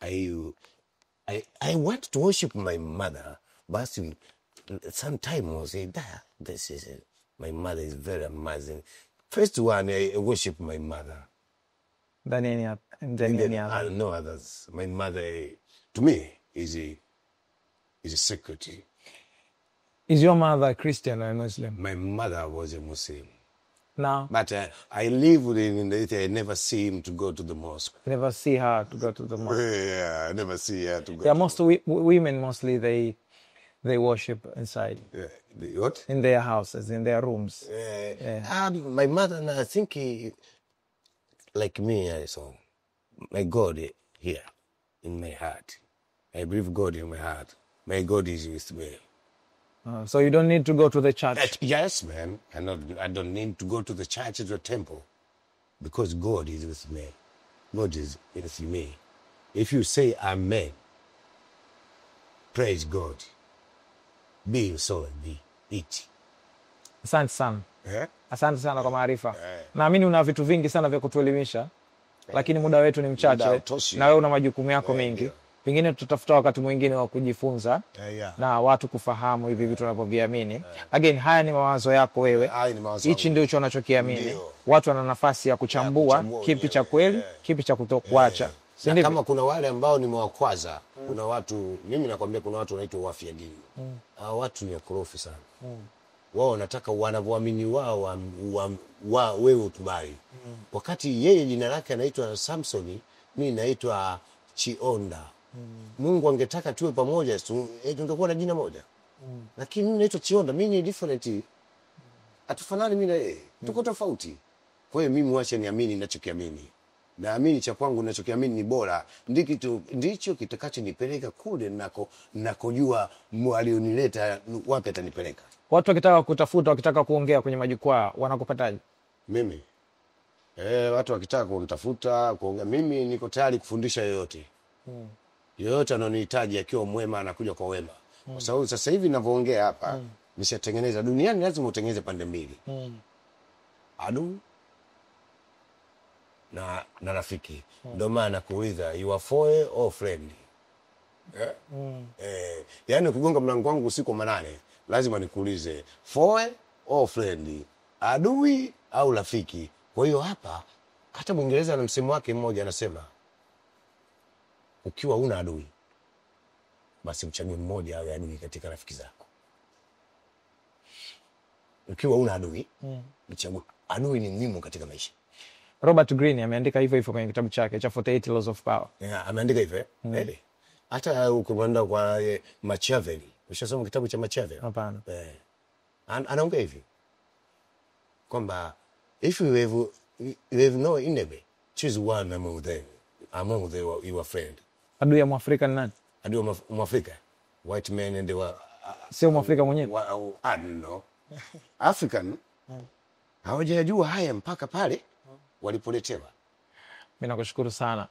I want to worship my mother, but sometimes I say, this is it. My mother is very amazing. First one, I worship my mother. Than any other. No others. My mother, to me, is a secretary. Is your mother Christian or Muslim? My mother was a Muslim. No. But I lived in it. I never see him to go to the mosque. Never see her to go to the mosque. Yeah, I never see her to go. Yeah, most women mostly they worship inside. What? In their houses, in their rooms. My mother, I think like me, I saw my God here in my heart. I believe God in my heart. My God is with me. So you don't need to go to the church? Yes, man. I don't need to go to the church or the temple because God is with me. God is with me. If you say amen, praise God. Be so and be it. Asante sana. Eh? Asante sana kwa maarifa. Naamini una vitu vingi sana vya kutuelimisha, lakini muda wetu ni mchache na wewe una majukumu yako mengi. Pengine tutafuta wakati mwingine wa kujifunza na watu kufahamu hivi vitu tunavyoviamini. Again, haya ni mawazo yako wewe. Hichi ndicho unachokiamini. Watu wana nafasi ya kuchambua kipi cha kweli, kipi cha kutokuacha. Na kama kuna wale ambao nimewakwaza, kuna watu, mimi nakwambia kuna watu wanaitwa wafia dini. Hao watu ni wakorofi sana. Wao wanataka wanavyoamini wao wewe ukubali. Wakati yeye jina lake anaitwa Samsoni, mimi naitwa Chionda. Mungu angetaka tuwe pamoja, tungekuwa na jina moja. Lakini mimi naitwa Chionda, mimi ni different. Hatufanani mimi na yeye. Tuko tofauti. Kwa hiyo mimi wacha niamini ninachokiamini. Naamini cha kwangu ninachokiamini ni bora. Ndicho kitakachonipeleka kule nakojua alionileta wapi atanipeleka. Watu wakitaka kutafuta, wakitaka kuongea kwenye majukwaa, wanakupataje? Mimi watu wakitaka kunitafuta kuongea, mimi niko tayari kufundisha yoyote. Yoyote anonihitaji akiwa mwema anakuja kwa wema. Kwa sababu sasa hivi ninavyoongea hapa, nishatengeneza duniani lazima utengeneze pande mbili. Adui na rafiki. Ndio maana kuuliza you are foe or friend. Yaani ukigonga mlango wangu usiku manane, lazima nikuulize foe or friend, adui au rafiki. Kwa hiyo hapa hata Mwingereza na msemo wake mmoja anasema ukiwa una adui basi mchague mmoja awe adui katika rafiki zako. Ukiwa una adui, mchague adui ni muhimu katika maisha. Robert Greene ameandika hivyo kwenye kitabu chake cha 48 Laws of Power. Ameandika hivyo. Hata ukienda kwa Machiavelli, ushasoma kitabu cha Machiavelli? Hapana. Anaongea hivi kwamba if you have no enemy, choose one among your friend. Adui ya Mwafrika ni nani? Adui ya Mwafrika, white men and sio Mwafrika mwenyewe. I don't know. African hawajajua haya mpaka pale walipoletewa. Mimi nakushukuru sana.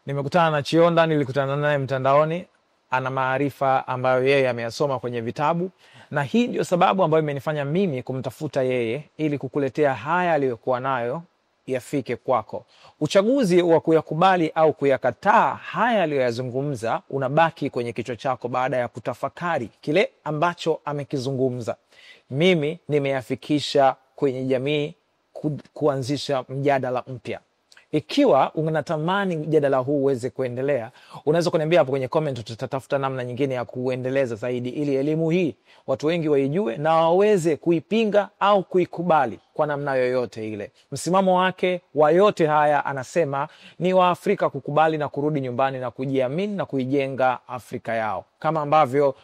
Nimekutana na Chionda, nilikutana naye mtandaoni. Ana maarifa ambayo yeye ameyasoma kwenye vitabu, na hii ndio sababu ambayo imenifanya mimi kumtafuta yeye ili kukuletea haya aliyokuwa nayo yafike kwako. Uchaguzi wa kuyakubali au kuyakataa haya aliyoyazungumza unabaki kwenye kichwa chako baada ya kutafakari kile ambacho amekizungumza. Mimi nimeyafikisha kwenye jamii kuanzisha mjadala mpya. Ikiwa unatamani mjadala huu uweze kuendelea, unaweza kuniambia hapo kwenye comment, tutatafuta namna nyingine ya kuendeleza zaidi ili elimu hii watu wengi waijue na waweze kuipinga au kuikubali kwa namna yoyote ile. Msimamo wake wa yote haya anasema ni wa Afrika kukubali na kurudi nyumbani na kujiamini na kuijenga Afrika yao. Kama ambavyo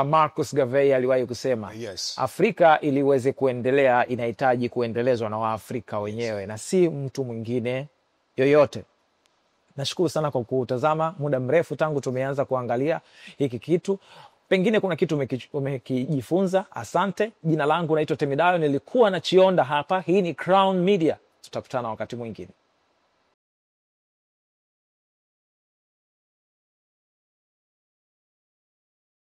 Marcus Garvey aliwahi kusema, Yes. Afrika ili iweze kuendelea inahitaji kuendelezwa na Waafrika wenyewe na si mtu mwingine yoyote. Nashukuru sana kwa kutazama muda mrefu tangu tumeanza kuangalia hiki kitu. Pengine kuna kitu umekijifunza. Asante. Jina langu naitwa Temidayo, nilikuwa na Chionda hapa. Hii ni Crown Media. Tutakutana wakati mwingine.